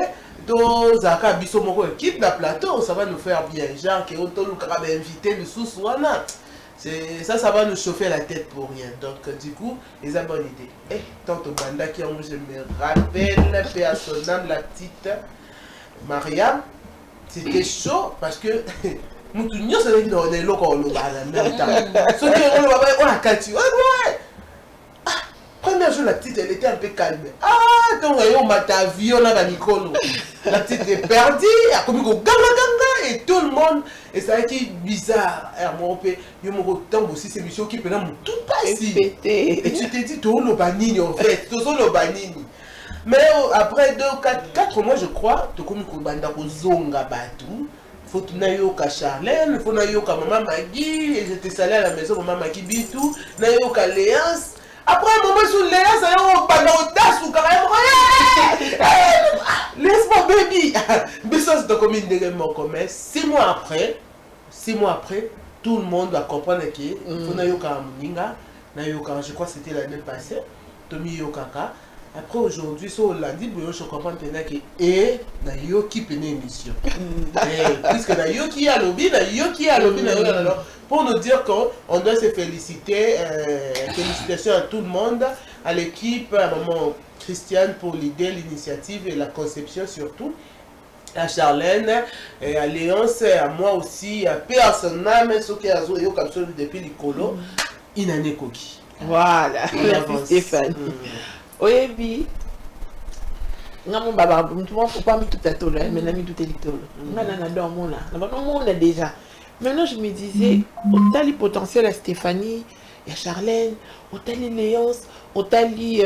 dans Zaka Bissomoko, équipe de plateau, ça va nous faire bien. Genre, que autant nous inviter le sous-souana. Ça va nous chauffer la tête pour rien. Donc, du coup, ils ont une bonne idée. Et tant au Banda qui je me rappelle, paix à son âme, la petite Mariam, c'était chaud parce que nous tous nous sommes dans les locaux en même temps. Ceux qui on a catché. Premier jour, la petite, elle était un peu calme. Ah, donc, on m'a ta vie, on a la micro. La petite est perdue, elle a commis au ganga, et tout le monde. Et ça a été bizarre. Il y a aussi ces missions qui peuvent tout passer. Et tu t'es dit, tout le banini en fait, tout le banini. Mais après 4 mois, je crois, tu as commis au banda au zonga batou. Faut que tu ailles au Charlène, faut que tu ailles au Maman Magui, et j'étais salé à la maison, Maman Magui Bitou, tu ailles au Léance. Après un moment sur Léance, ça y est, on parle d'audace ou carrément. Laisse-moi, baby. Mais ça, c'est comme une dérèglement commun. 6 mois après, tout le monde va comprendre qu'il faut que tu ailles au je crois que c'était l'année passée, Tomi Yokaka. Après aujourd'hui, sur lundi, je comprends maintenant que et na yo qui peut une émission. Puisque na yo qui a lobby, pour nous dire qu'on doit se féliciter, félicitations à tout le monde, à l'équipe, à maman Christiane pour l'idée, l'initiative et la conception surtout, à Charlène, et à Léonce, à moi aussi, à personnellement, ceux qui ont eu comme ça depuis l'écolo, Inane Koki. Voilà, merci Stéphane. Oyebi, ngamu baba, mtuwa pas mis tout à tout là, mais n'a mis tout à tout. Maintenant, dans mon là, on a déjà. Maintenant, je me disais, autant le potentiel à Stéphanie, il y a Charlène, autant les Léonce, autant les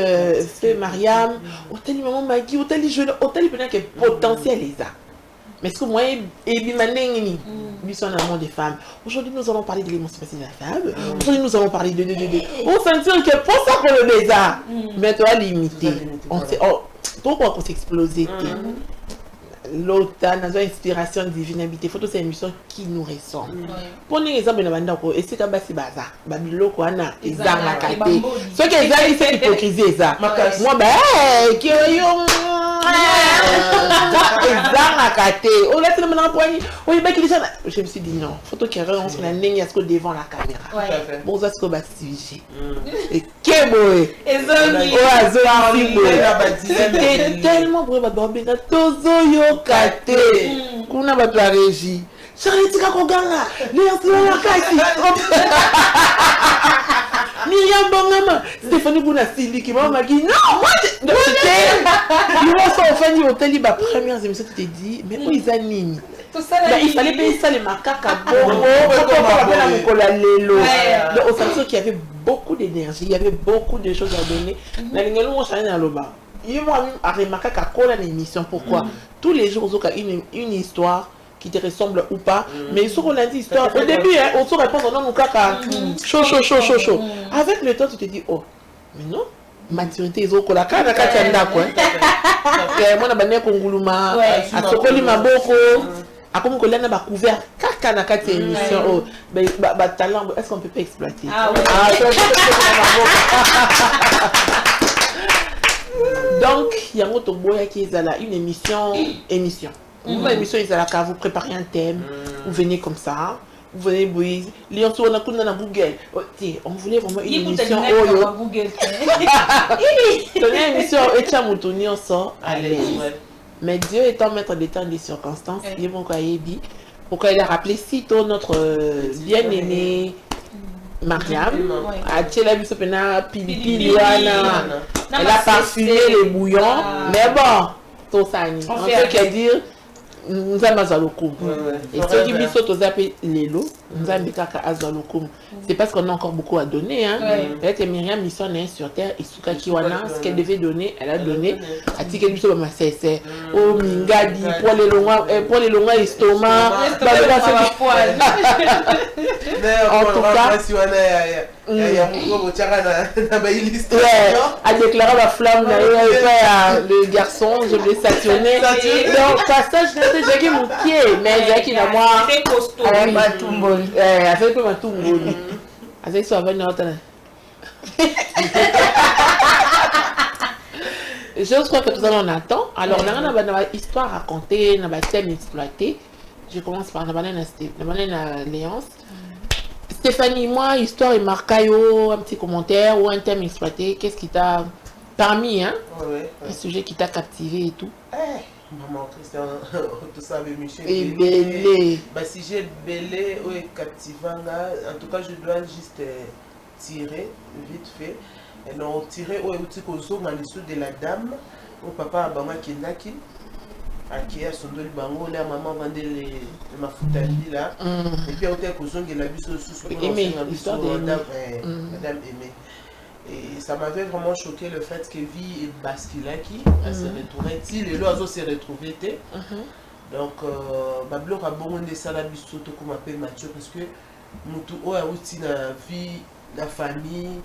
Feu Mariam, autant les Maman Magui, autant les jeunes, autant les potentiel les a. Mais ce que moi, nous sommes un monde des femmes. Aujourd'hui, nous allons parler de l'émancipation de la femme. Aujourd'hui, nous allons parler de. On sentit que pour ça qu'on le les a. Mais toi, limité. On sait. Oh, pourquoi on s'est explosé? L'autre, dans une inspiration divine habité. Il faut toutes ces émissions qui nous ressemblent. Pour l'exemple, nous avons et c'est comme si baza. Babilo, quoi, na, et zang la kate. Ce qui est zang, c'est l'hypocrisie, ça. Moi, ben, qui est je me suis dit non, photo qui on a négné devant la caméra. Bon, ça c'est comme sujet. Et Keboé. C'était tellement beau, babina tozo yo kate. Kuna ba la régie. Charlie tika koganga. Léon la kati. Myriam Bongama, Stéphanie Bounasili qui m'a dit non, moi ils vont s'en faire du hôtel, la première émission tu t'es dit, mais où ils animent? Il fallait payer ça les macaques à Bongo, au sens qu'il y avait beaucoup d'énergie, il y avait beaucoup de choses à donner. Ils vont remarquer qu'à quoi l'émission, pourquoi? Tous les jours, il y a une histoire qui te ressemble ou pas, mais il faut dit histoire. Au début, on se répond en nom caca. Chaud. Avec le temps, tu te dis, oh, mais non, maturité, ils ont la carte à Katianda, quoi. Moi, on a banné Konguluma, à Sokoli Maboko, à comme on a couvert, caca na Katia émission, oh, ben, talent, est-ce qu'on peut pas exploiter? Ah oui. Donc, il y a un autre boy qui est là, une émission. L'émission est là, vous préparez un thème, vous venez comme ça, vous venez bouillir. Léon, on a Google. On voulait vraiment une émission. Une émission, et tiens, mon tourné, on sort à l'aise. Mais Dieu étant maître des temps et des circonstances, il m'a dit, pourquoi il a rappelé sitôt notre bien-aimée Mariam, à Tchelabisopena, Pili, elle a parfumé les bouillons, mais bon, tout ça, on peut qu'à dire. Nous avons Azalokum. Et ceux qui sont aux appels Lélo, nous avons Azalokum. C'est parce qu'on a encore beaucoup à donner. Peut-être que Myriam mission sur terre et Souka Kiwana, ce qu'elle devait donner, elle a donné. À Tika Biso Massé, oh Mingadi, pour les longs estomac. En tout cas, a déclaré la flamme, le garçon, je l'ai stationné. Donc, passage de j'ai qui mon pied, mais j'ai qui n'a moi. Très costaud. Avec ma tumbole. Avec ma tumbole. Avec ça, avec notre. Je crois que tout ça on attend. Alors, on a une histoire racontée, on a un thème exploité. Je commence par la Léance. Stéphanie, moi, histoire et marcaillot, un petit commentaire ou un thème exploité. Qu'est-ce qui t'a parmi, hein? Un sujet qui t'a captivé et tout. Maman Christian, tout ça avec Michel. Et belé. Bah, si j'ai belé ou captivant, en tout cas, je dois juste tirer vite fait. Et non, tirer ou outil kozo dans l'issue de la dame. Au papa Abama Kenaki. Qui a son dos bango, la maman vendait les mafutali là. Et puis, au kozo, il a vu ce sous l'histoire de Madame Aimée. Et ça m'avait vraiment choqué le fait que vie est basculaki, elle se retrouvait, si les lois se retrouvaient. Donc, ma blog a bon de ça la bisoto comme appelle Mathieu parce que nous a aussi la vie, la famille,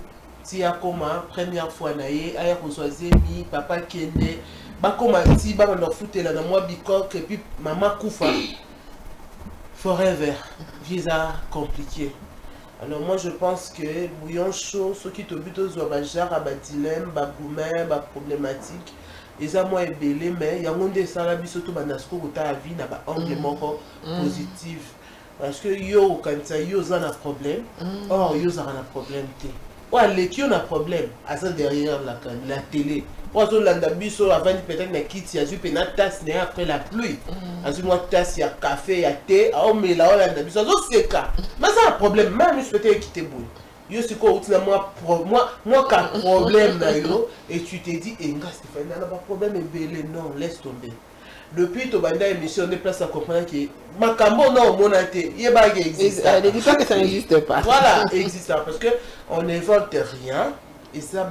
si a comme première fois naïe, a choisi mi papa qui est né, bah comme si bah on a foutu là dans moi bicoque et puis maman koufa forever, visa compliqué. Alors moi je pense que bouillon chaud, ceux qui te butent aux ouvrages, à dilemme, à gourmet, à problématique, et ça moi est belé, mais il y a un des salabis surtout banasco où ta vie n'a pas angle positif. Parce que yo quand ça yo ça a un problème, or yo ça a un problème té. Ouais les qui ont un problème, à ça derrière la télé. Moi je l'ai biso avant peut-être na kit ya ju pena tasse né après la pluie. Azu moi tasse ya café ya thé, ah mais là on l'a biso zo c'est cas. Mais ça un problème même je peux quitter boule. Yo c'est quoi outil moi qu'a problème na yo et tu te dis eh nga Stéphane n'a pas problème et belé non laisse tomber. Depuis to banda émission de place à comprendre que makambo non monaté yeba qui existe. Ne dis pas que ça n'existe pas. Voilà, existe parce que on n'invente rien et ça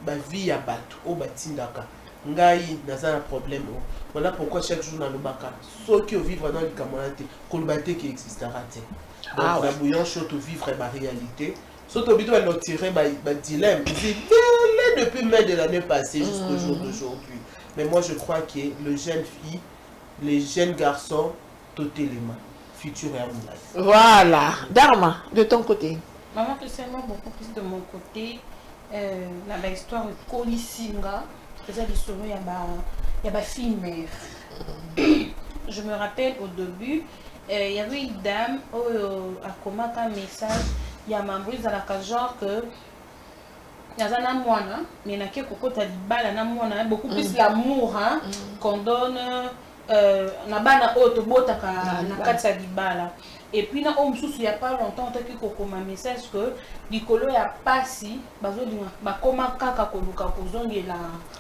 ma vie à battre au batindaka ngai naza un problème. Voilà pourquoi chaque jour dans le baka ceux qui vivent dans le camonate kolbaté qui existera té. Donc la bouillon chaud to vivre ma réalité. Surtout au besoin de tirer ma dilemme. C'est depuis mai de l'année passée jusqu'au jour d'aujourd'hui. Mais moi je crois que les jeunes filles, les jeunes garçons, tout élément, futur et amour. Voilà. Dharma, de ton côté. Maman, personnellement, beaucoup plus de mon côté. La histoire de Kolisinga, c'est l'histoire, il y a ma fille mère. Je me rappelle au début, il y avait une dame à comment un message, il y a ma brise à la genre que il y a un amour, mais il y a beaucoup plus l'amour qu'on donne na bana autobota na katsa dibala. Et puis na il y a pas longtemps tant que kokoma message que likolo ya pasi bazolinga bakoma kaka koluka kozongela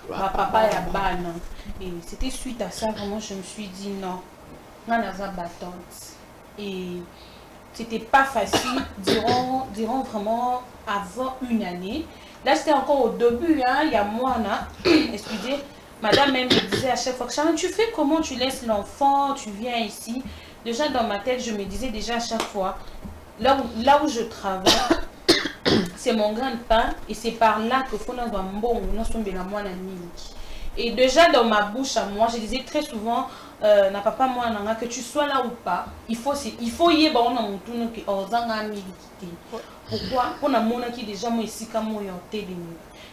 ba papa ya bana. Et c'était suite à ça vraiment je me suis dit non naza battante. Et c'était pas facile diront vraiment avant une année. Là, c'était encore au début, hein, il y a moi, excusez, madame même me disait à chaque fois, Charlotte, tu fais comment tu laisses l'enfant, tu viens ici. Déjà dans ma tête, je me disais déjà à chaque fois, là où je travaille, c'est mon grand pain et c'est par là que faut nous bon, et déjà dans ma bouche à moi, je disais très souvent, n'a papa moi que tu sois là ou pas, il faut y avoir un tourne qui ozanga milité. Pourquoi? On a mon qui déjà moi ici comme moi en télé.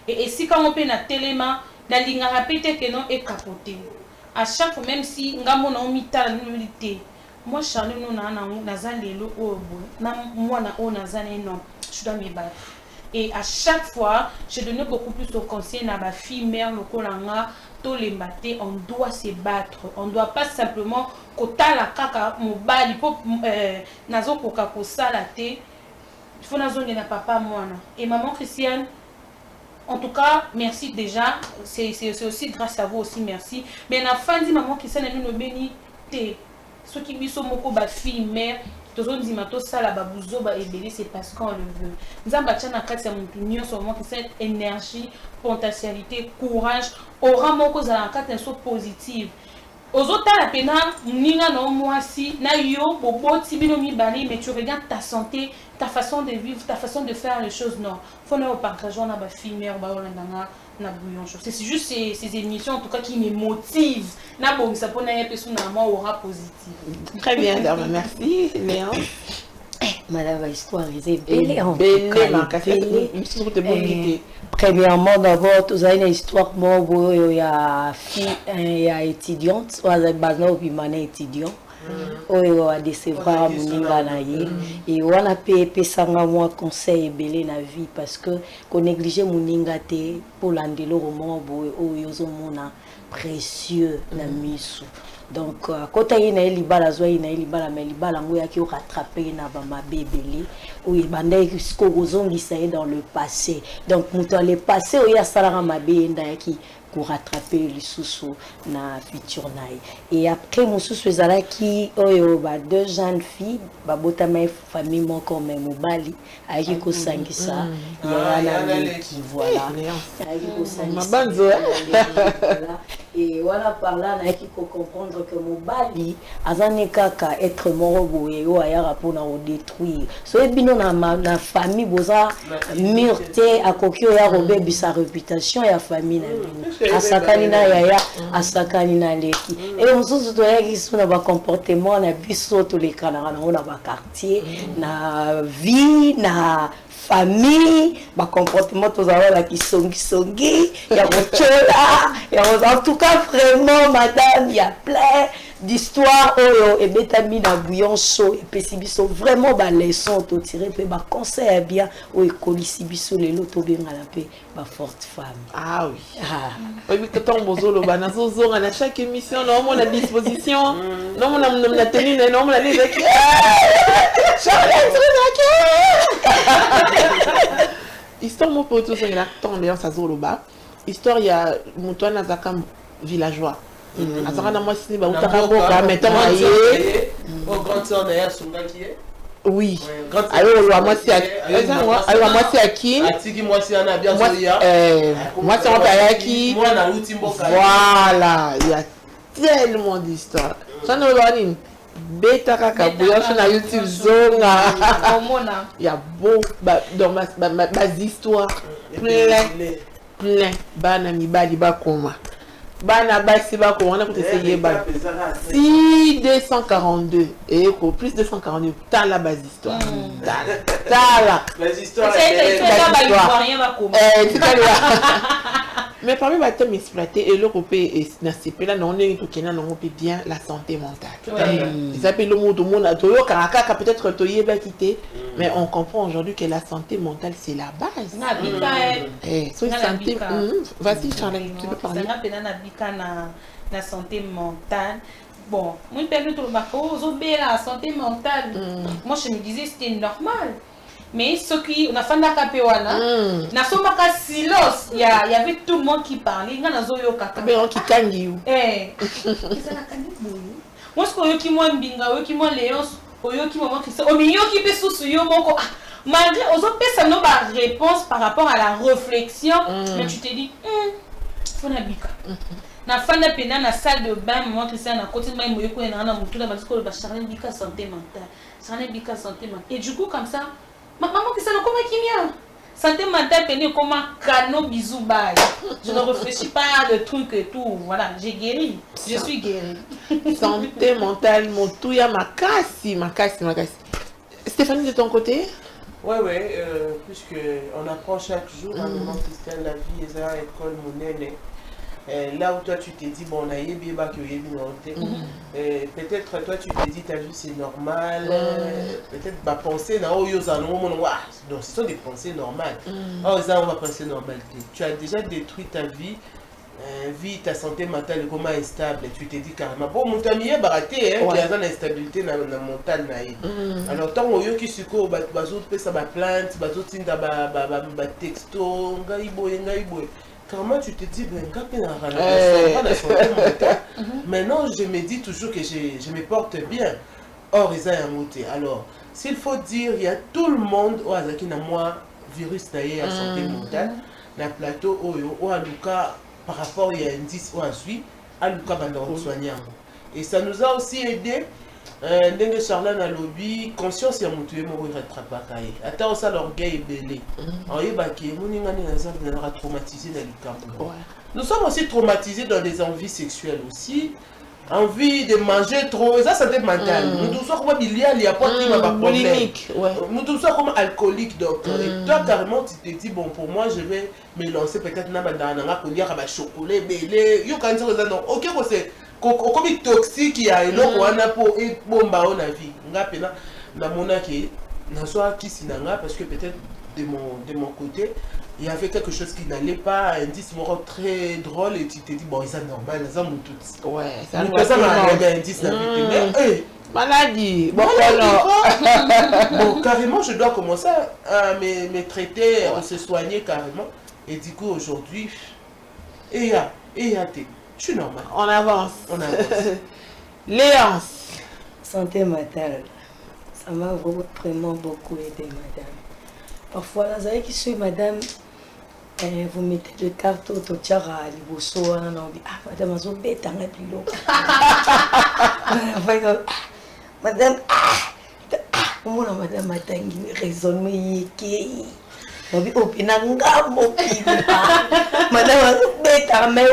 Et ici quand on peut na téléma, la ligne répéter que non est capoté. À chaque fois même si ngamo na mitala milité. Moi Charles nous na zalelo o na moi na o na zane non, je dois me battre. Et à chaque fois, je donnais beaucoup plus de conseils à ma fille, mère, le kolanga, tous les matins, on doit se battre. On ne doit pas simplement kota la kaka mobile, il faut nazo koka kosa la te. Il faut nazo na papa moi. Et maman Christiane, en tout cas, merci déjà. C'est aussi grâce à vous aussi, merci. Mais la fin dit maman Christiane, elle nous bénit te. Ceux qui biso moko ba fille, mère. C'est parce qu'on le veut. Nous avons cette énergie, potentialité, courage, aura mon cause à la carte positive. Aux autres, la peine, moi si, mais tu regardes ta santé, ta façon de vivre, ta façon de faire les choses. Non, il faut nous partager dans la film, c'est juste ces émissions en tout cas qui me motivent. Ça peut être aura positif. Très bien, merci Léon. Madame histoire est belle en premièrement d'abord tu as une histoire moi il y a fille il y a étudiante ou à bazno bimane étudiant oyo a décevoir moninga na ye et wana pe sanga moi conseil belé na vie parce que ko négliger moninga te pour landelo roman boyo oyo zomona précieux na misu. Donc, quand il y a des libala, il y a qui rattrapé na bama bébélé ou il bandait jusqu'au gozon qui dans le passé. Donc, dans le passé, il y a ça ma bébé qui pour rattraper les sous na futur naï. Et après, mon sous qui deux jeunes filles, bota ma famille mon comme mon bali, avec qui sangi ça, il y a un qui voilà, avec qui sangi et voilà par là il faut comprendre que mon bali azane kaka être mort boye o ayara pour na détruire so ebino na famille boza murte akokio ya robe sa réputation ya famille na asakani na yaya asakani na leki et mususu to yaki suna ba comportement na biso to les kanara na ba quartier na vie na famille, ma comportement tous là qui songi, il y a en tout cas vraiment madame, il y a plein d'histoires et bétami na bouillon chaud et puis sont vraiment ba leçon to tirer pe ba conseil bien ou écolisi biso les loto bien à la paix ba forte femme. Ah oui. Oui que ton bozolo ba na zozo na chaque émission non on a disposition non on a tenu non on a les histoire mon poteau c'est la tendance à Zoloba histoire il y a Moutouana Zakam villageois azaka na moi si ba utaka boka mettons aye au grand sœur d'ailleurs Sunga qui est oui alors moi c'est alors moi c'est Akin atiki moi c'est ana bien soya moi c'est Opayaki moi na uti mboka voilà il y a tellement d'histoires ça ne va rien beta kaka bouillon sur na YouTube zonga il y a beau dans ma histoires plein bana mibali bakoma bana basi bako on a peut essayer ba si 242 et plus 242 tant la base histoire les histoires mais parmi les thèmes exploités et le copé et na là on est tout kena on peut bien la santé mentale ils appellent le mot monde toyo kaka peut-être toyer ba quitter mais on comprend aujourd'hui que la santé mentale c'est la base so santé vas-y Charles tu peux parler na santé mentale. Bon, moi perdu tout le la santé mentale. Moi je me disais c'était normal. Mais ce qui on a fait la capewana, na somaka silence, il y avait tout le monde qui parlait, ngana zoyo kaka. Mais on qui kangi ou. Moi ce que qui moi mbinga, yo qui moi léons, yo qui moi Christ, o mi yo qui pe sous yo moko. Malgré aux autres personnes n'ont pas réponse par rapport à la réflexion, mais tu te dis faut na bika. Na fanda pena na salle de bain moi Christian na côté moi moyo ko na mutu na basiko ba Charlène bika santé mentale. Charlène bika santé mentale. Et du coup comme ça maman qui ça comment qui vient santé mentale tenir comme un canon bisou bye. Je ne réfléchis pas à de trucs et tout. Voilà, j'ai guéri. Je suis guéri. Santé mentale mon tout ya makasi. Stéphanie de ton côté? Ouais, puisque on apprend chaque jour à moment Christian la vie est à l'école monnaie. Là où toi tu t'es dit bon on a yébi ba que yébi peut-être toi tu t'es dit ta vie c'est normal peut-être ma pensée na oyo za no mon wa donc ce sont des pensées normales oh ça on va penser normalité tu as déjà détruit ta vie ta santé mentale est comment instable tu t'es dit carrément bon mon ami est baraté hein qui a une instabilité na mentale na alors tant oyo qui suko ba bazot pe ça ba plainte bazot tinda ba texto ngai boye comment tu te dis maintenant je me dis toujours que je me porte bien or ils ont monté alors s'il faut dire il y a tout le monde au azaki na moi virus d'ailleurs santé mentale na plateau au aluka par rapport il y a indice au azui aluka banda soigner et ça nous a aussi aidé ndenge Charlène a lobby conscience ya mutu ye moko rattrapaka ye ata osa l'orgueil belé oyebaki moninga na traumatisé na likambo nous sommes aussi traumatisés dans des envies sexuelles aussi envie de manger trop, et ça santé mentale. Nous tous sommes comme il y a pas de problème. Boulimique, ouais. Nous tous sommes comme alcooliques, donc et toi carrément tu te dis bon pour moi je vais me lancer peut-être dans la collière à chocolat, belé, yo quand ça non, ok c'est comme toxique il y a énorme on a pour et bomba on a vie. Nga pena na mona qui na soit qui sinanga parce que peut-être de mon côté il y avait quelque chose qui n'allait pas, un indice très drôle et tu te dis bon c'est normal, ça mon tout. Ouais, ça nous ça un indice mais maladie. Bon, carrément je dois commencer à me traiter, à se soigner carrément et du coup aujourd'hui je suis normal. On avance. Léance. Santé mentale, ça m'a vraiment beaucoup aidé, madame. Parfois, là, vous savez qui suis madame, vous mettez le carton au tchara, les bossos, madame, vous bête, un plus long. Madame, madame, raisonnement, madame, mais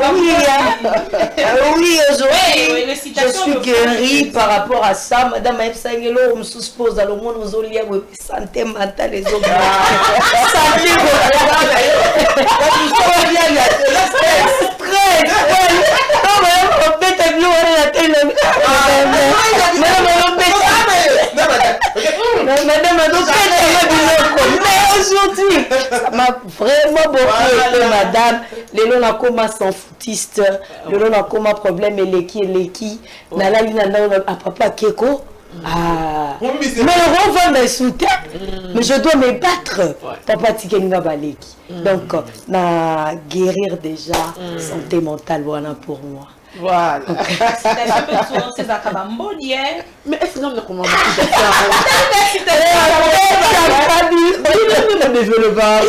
oui, aujourd'hui, je suis guérie par rapport à ça. Madame, on me suppose dans le monde, nous avons santé mentale et santé mais aujourd'hui, ça m'a vraiment beaucoup aidé, madame. Les lots n'a comme sans foutiste, les lots n'a comme problème et l'équi, n'a la lune à papa Keko. Ah, mais on va me soutenir, mais je dois me battre. Papa Tikenga Baleki. Donc, na guérir déjà santé mentale voilà pour moi. Voilà. C'est un peu souvent ces acabamboniers. Mais est-ce que nous avons commencé je ne pas.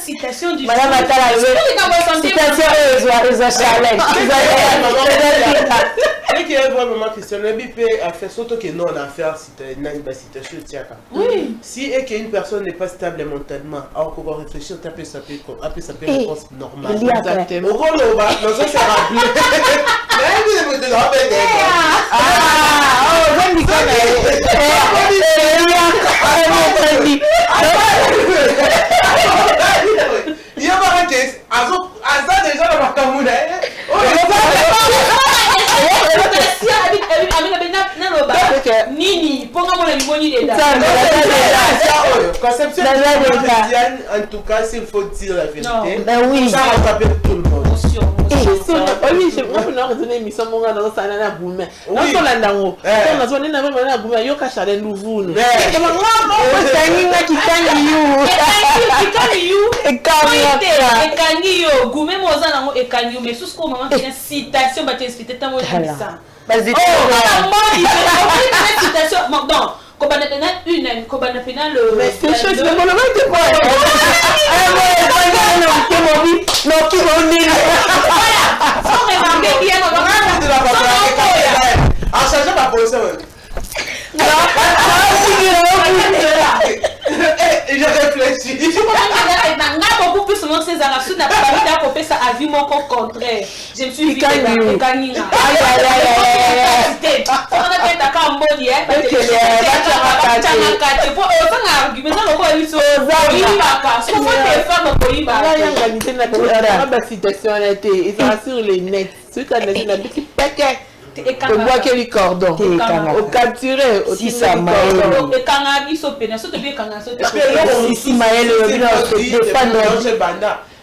Citation du madame oui. Si et qu'une personne n'est pas stable mentalement, alors qu'on va réfléchir, ça peut réponse normale. Exactement. Nini, ponga limoni de conception en tout cas, s'il faut dire la vérité, ben oui, ça rattrape tout le monde. Oui, je crois que nous avons une émission dans le salon à Boumé. Nous sommes là dans mais c'est chose de mon je réfléchis. Beaucoup plus souvent ces arrachés n'a pas fait ça à vie mon contraire. Je me suis dit au bois quel cordon au capturé au si ça m'a si Maël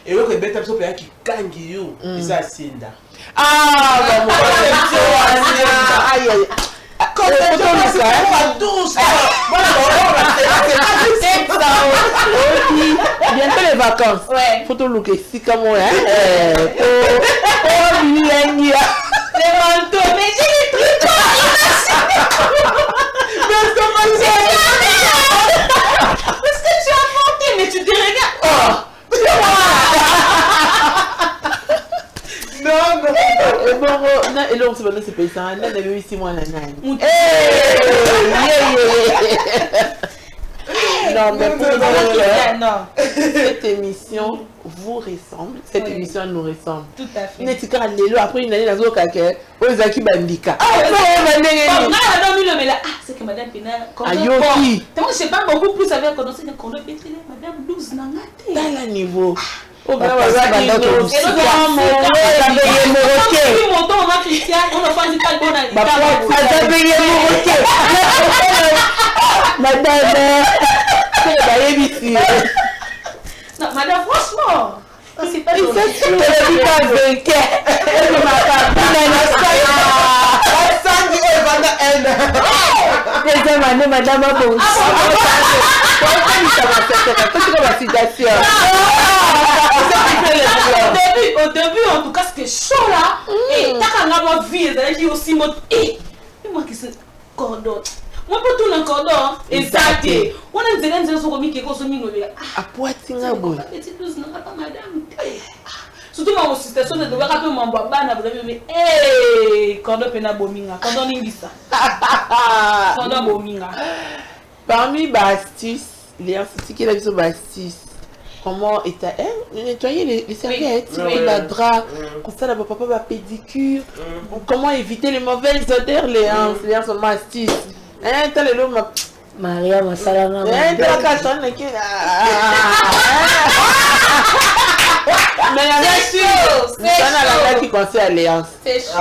et le bête qui kangi yo ça sinda bientôt les vacances photo look ici comme moi les manteaux, mais j'ai les trucs parce que tu as monté, mais tu te regardes. Et bon, et là, on se va se payer ça. On a eu 6 mois la nani. Non, mais pour cette émission vous ressemble. Cette émission nous ressemble. Tout à fait. Netika lelo après une année dans le kake. Ozaki bandika. C'est que Madame Pina. Ayoki. Moi, je sais pas beaucoup plus avec connaissance que Madame 12 n'angate. Dans le niveau. Et nous avons non, madame, franchement, c'est pas madame, au début, en tout cas, c'était chaud là. Et t'as qu'à avoir vu, elle aussi mode. Et moi qui sais, cordon. Moi, pour tout le cordon, exact. On a dit que nous avons mis quelque chose de à Poitinga, boy. Madame. Surtout ma situation de devoir rappeler mon baba, vous avez dit, hey, cordon pena bominga, cordon n'ingisa. Cordon bominga. Parmi les astuces, les instituts qui ont des astuces, comment nettoyer les serviettes, la drap, comme ça, papa va pédicure, comment éviter les mauvaises odeurs, les sont ma astuce. Maria Masalana. Mais il y a c'est chaud. Qui conseille Alliance. C'est chaud.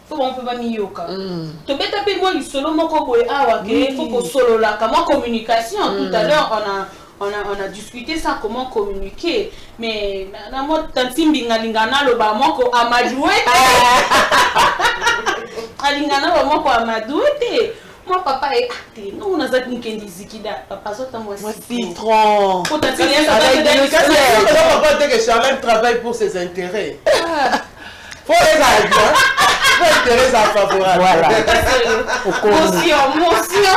Faut on peut pas miyoka. To beta pe moi solo moko boy awa ke faut ko solo la comment communication tout à l'heure on a discuté ça comment communiquer mais na mo tantimbi ngalingana lo ba moko amadouete alingana ba moko amadouete moi papa est acté nous on a ça nkendi zikida papa zota moi citron potentiel avec papa dit que Charlène travaille pour ses intérêts. Faut les aider. Faut intérêt à favorable. Voilà. Motion.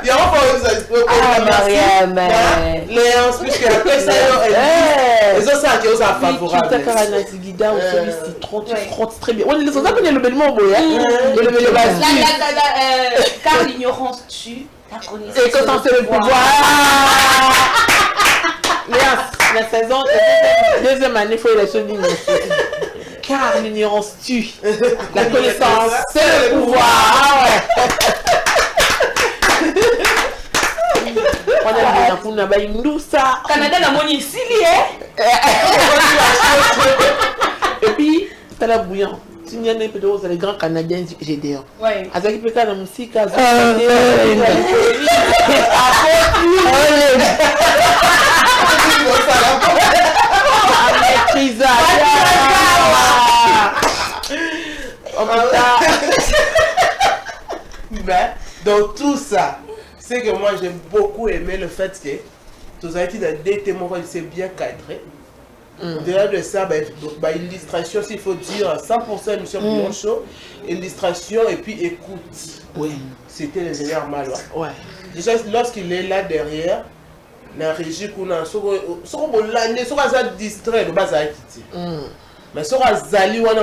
Il y a un peu Mariam. Léance, puisque après ça, les autres ça qui sont favorables. Tu as au citron, tu frottes très bien. On les a appelés le bellement beau, hein. Car l'ignorance tue la connaissance. Et quand on sait le pouvoir. Léance, la saison, deuxième année, il faut les choses car l'ignorance tue. La connaissance, c'est le pouvoir. On a dit pour nous baïndou ça. Canada la monnaie ici et puis t'as la bouillant. Si il y a des pédos, les grands Canadiens GDR. Ouais. Avec qui peut faire la musique à dans tout ça, c'est que moi j'ai beaucoup aimé le fait que tous les des témoins c'est bien cadré. Au-delà de ça, illustration, s'il faut dire 100% émission Blanchot, illustration et puis écoute. Oui. C'était l'ingénieur Malois. Ouais. Déjà, lorsqu'il est là derrière, la régie qu'on a, ce qu'on a distrait, le bas à quitter. Mais ce qu'on a zali, on a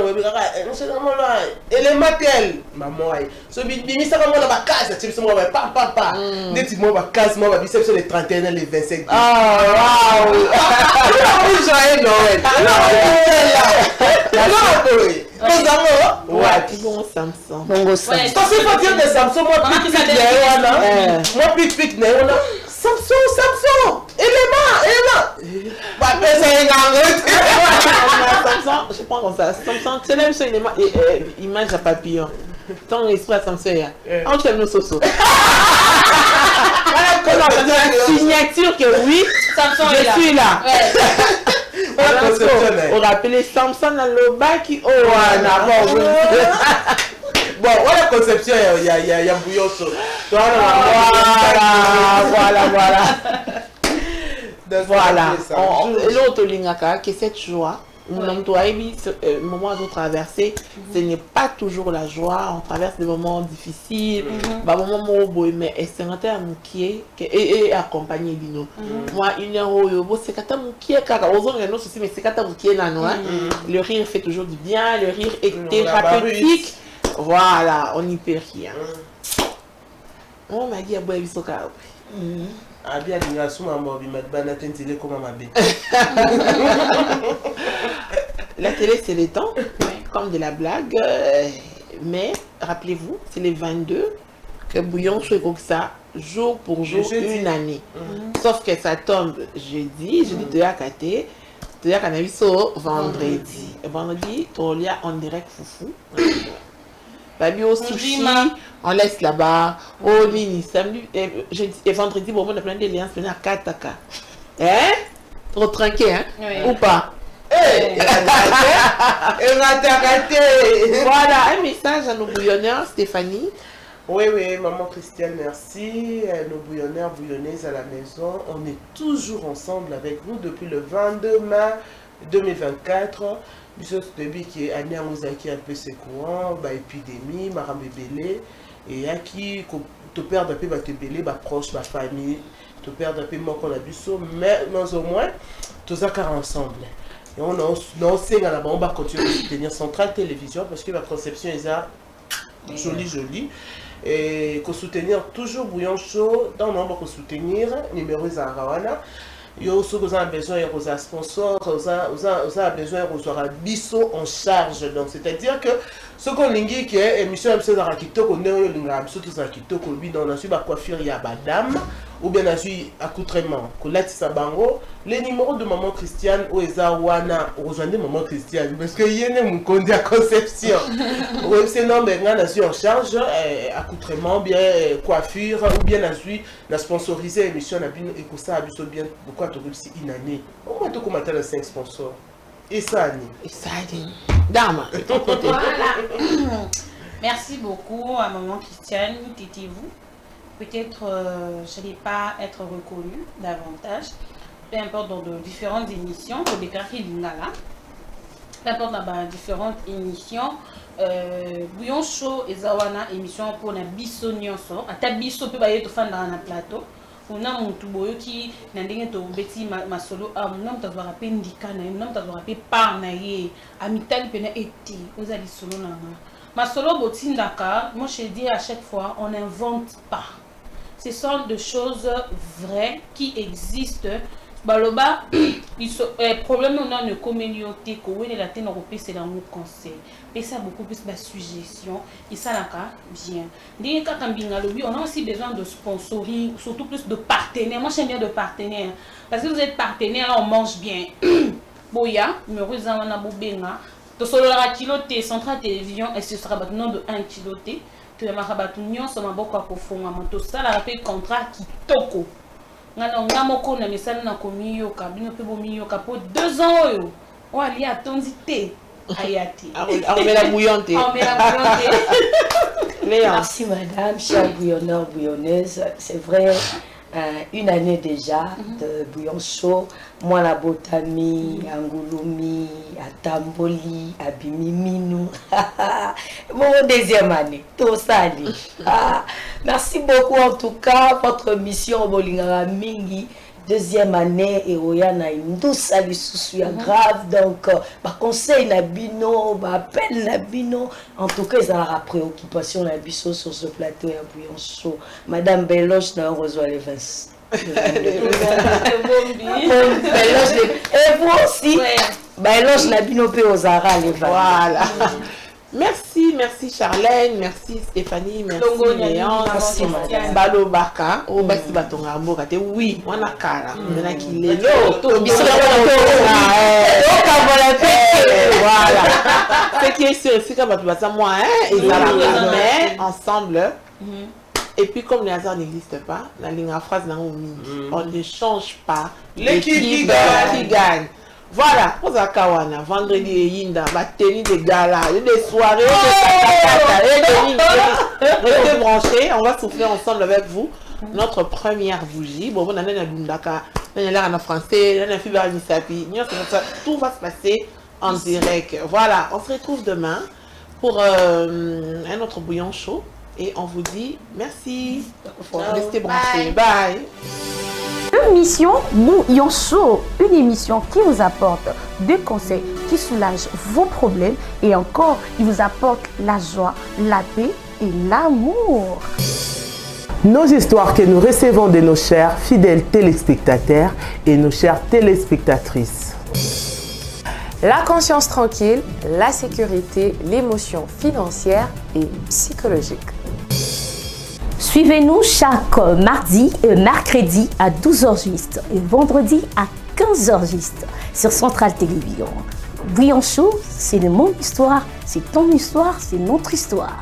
élémentaire, maman, ce bimisa comme on a ma case, tu sais, moi, papa, des petits mots, ma case, moi, ma biceps sur les 31 et les 25. Ah, waouh! Joyeux Noël! Ouais, bon Samsung. Bongo Samsung. Quand c'est pas dire de Samsung, moi, pic, Samsung, élément. Samsung, je prends comme ça. Samsung, c'est même sur une image à papillon. Ton esprit à Samsung, on te nos soso. Voilà, la signature que oui, Samsung je suis là. On rappelle Samsung dans le bas qui bon, voilà la conception, il y a bouillon. Voilà. Et l'autre lingaka, que cette joie, Moment de traverser, ce n'est pas toujours la joie, on traverse des moments difficiles, moments mais c'est un terme qui est accompagné de nous. Moi, une heure, c'est quand le rire fait toujours du bien, le rire est thérapeutique. Voilà, on n'y peut rien. On m'a dit à boire du soca. La télé, c'est le temps, comme de la blague, mais rappelez-vous, c'est les 22 que Bouillon fait comme ça, jour pour jour, une année. Sauf que ça tombe jeudi tu as caté, tu as cannabis vendredi. Vendredi, tu as en direct foufou. Babi au sushi, on laisse là-bas. Au mini, samedi et vendredi, bon, on a plein de liens, c'est à Kataka. Hein? Trop tranquille, hein? Ou pas? Voilà, un message à nos bouillonneurs, Stéphanie. Oui, maman Christiane, merci. Nos bouillonneurs, bouillonnaises à la maison, on est toujours ensemble avec vous depuis le 22 mai 2024. Monsieur Stebi qui est année à Mozaki un peu secouant, épidémie, marambébélé, et à qui te perdre un peu, te bélé, proche, famille, te perdre un peu, moi qu'on a vu ça, mais au moins, tous ensemble. Et on va continuer à soutenir Centrale Télévision parce que la conception est jolie. Et qu'on soutenir toujours Bouillon Show, dans le nombre qu'on soutenir, numéro Zarawana. Il y a aussi besoin de sponsors, on a besoin de biso en charge. Donc, c'est-à-dire que ce qu'on dit que l'émission de la Kitoko, on a su coiffure, il y a madame, ou bien accoutrement. Les numéros de maman Christiane, ou Ezawana, rejoignez maman Christiane, parce qu'il y a une conception. C'est non, mais on a su en charge, accoutrement, bien coiffure, ou bien on a sponsorisé l'émission, et que ça a bien pourquoi tu réussis une année. Au moins, tu commentes les 5 sponsors. Et ça, Annie. Dame. Voilà. Merci beaucoup à maman Christiane, tétez-vous. Peut-être je n'allais pas être reconnue davantage, peu importe dans de différentes émissions, pour déclarer l'ingala, peu importe dans différentes émissions, Bouillon Show et Zawana émission pour la biso nyonso, à ta biso peut bailler te faire dans un plateau, on a mon tuboyo qui n'a rien de bêtis ma solo, mon homme t'a rappelé ndikana, mon homme t'a rappelé parnaye, amital pena été, vous allez solo nana. Ma solo botindaka, moi je dis à chaque fois, on n'invente pas. Ce sont des choses vraies qui existent. Baloba, problème on a une communauté que oui la tête européenne c'est dans mon conseil. Et ça beaucoup plus de suggestions et ça là bien. Dès quand on a aussi besoin de sponsoring, surtout plus de partenaires. Moi j'aime bien de partenaires parce que vous êtes partenaires là on mange bien. Boya, numéro Zawana Bobenga, to solo la kiloté Centrale Télévision et ce sera maintenant de 1 kiloté. Tu as marabatu nyonso maboko ya kofonga moto sala rappel contrat kitoko ngana ngamoko na misala na komiyo kabino pe bomiyo kapo 2 ans oyo o ali atondi te ayati on la bouillante merci madame, chère bouillonneur bouillonneuse, c'est vrai. Une année déjà de Bouillon Show, moi la Botami, Angouloumi, Atamboli, Abimiminou. Mon deuxième année, tout ça. Merci beaucoup en tout cas, votre mission au Bolingara Mingi. Deuxième année, et Oyana une douce grave. Donc, par conseil, Nabino, appel Nabino. En tout cas, ils ont la préoccupation Nabiso sur ce plateau et à Bouillon Show. Madame Beloche, n'a reçoit les 20. Et vous aussi, Beloche, Nabino, P. Ozara, les 20. Voilà. Merci Charlène, merci Stéphanie, merci Léon, merci Madame Balo Baka, au Bassi Batonga Mokate, oui, on a cara, on a qui les voilà. Ce qui est sûr, c'est que moi, ils mais ensemble. Et puis comme le hasard n'existe pas, la ligne à phrase on ne change pas l'équipe qui gagne. Voilà, pour Zakawana, vendredi et Yinda, tenue de gala, des soirées, restez branchés, on va souffler ensemble avec vous notre première bougie. Bon, on a un Bundaka, on a l'air en français, on a un fibre à Misapi, tout va se passer en direct. Voilà, on se retrouve demain pour un autre bouillon chaud. Et on vous dit merci. Restez branchés. Bye. Émission Bouillon Chaud, une émission qui vous apporte des conseils qui soulagent vos problèmes et encore, il vous apporte la joie, la paix et l'amour. Nos histoires que nous recevons de nos chers fidèles téléspectateurs et nos chères téléspectatrices. La conscience tranquille, la sécurité, l'émotion financière et psychologique. Suivez-nous chaque mardi et mercredi à 12h juste et vendredi à 15h juste sur Centrale Télévision. Bouillon Chaud, c'est mon histoire, c'est ton histoire, c'est notre histoire.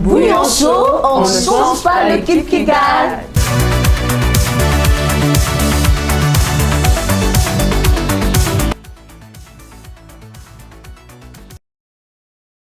Bouillon Chaud, on ne change pas l'équipe qui gagne.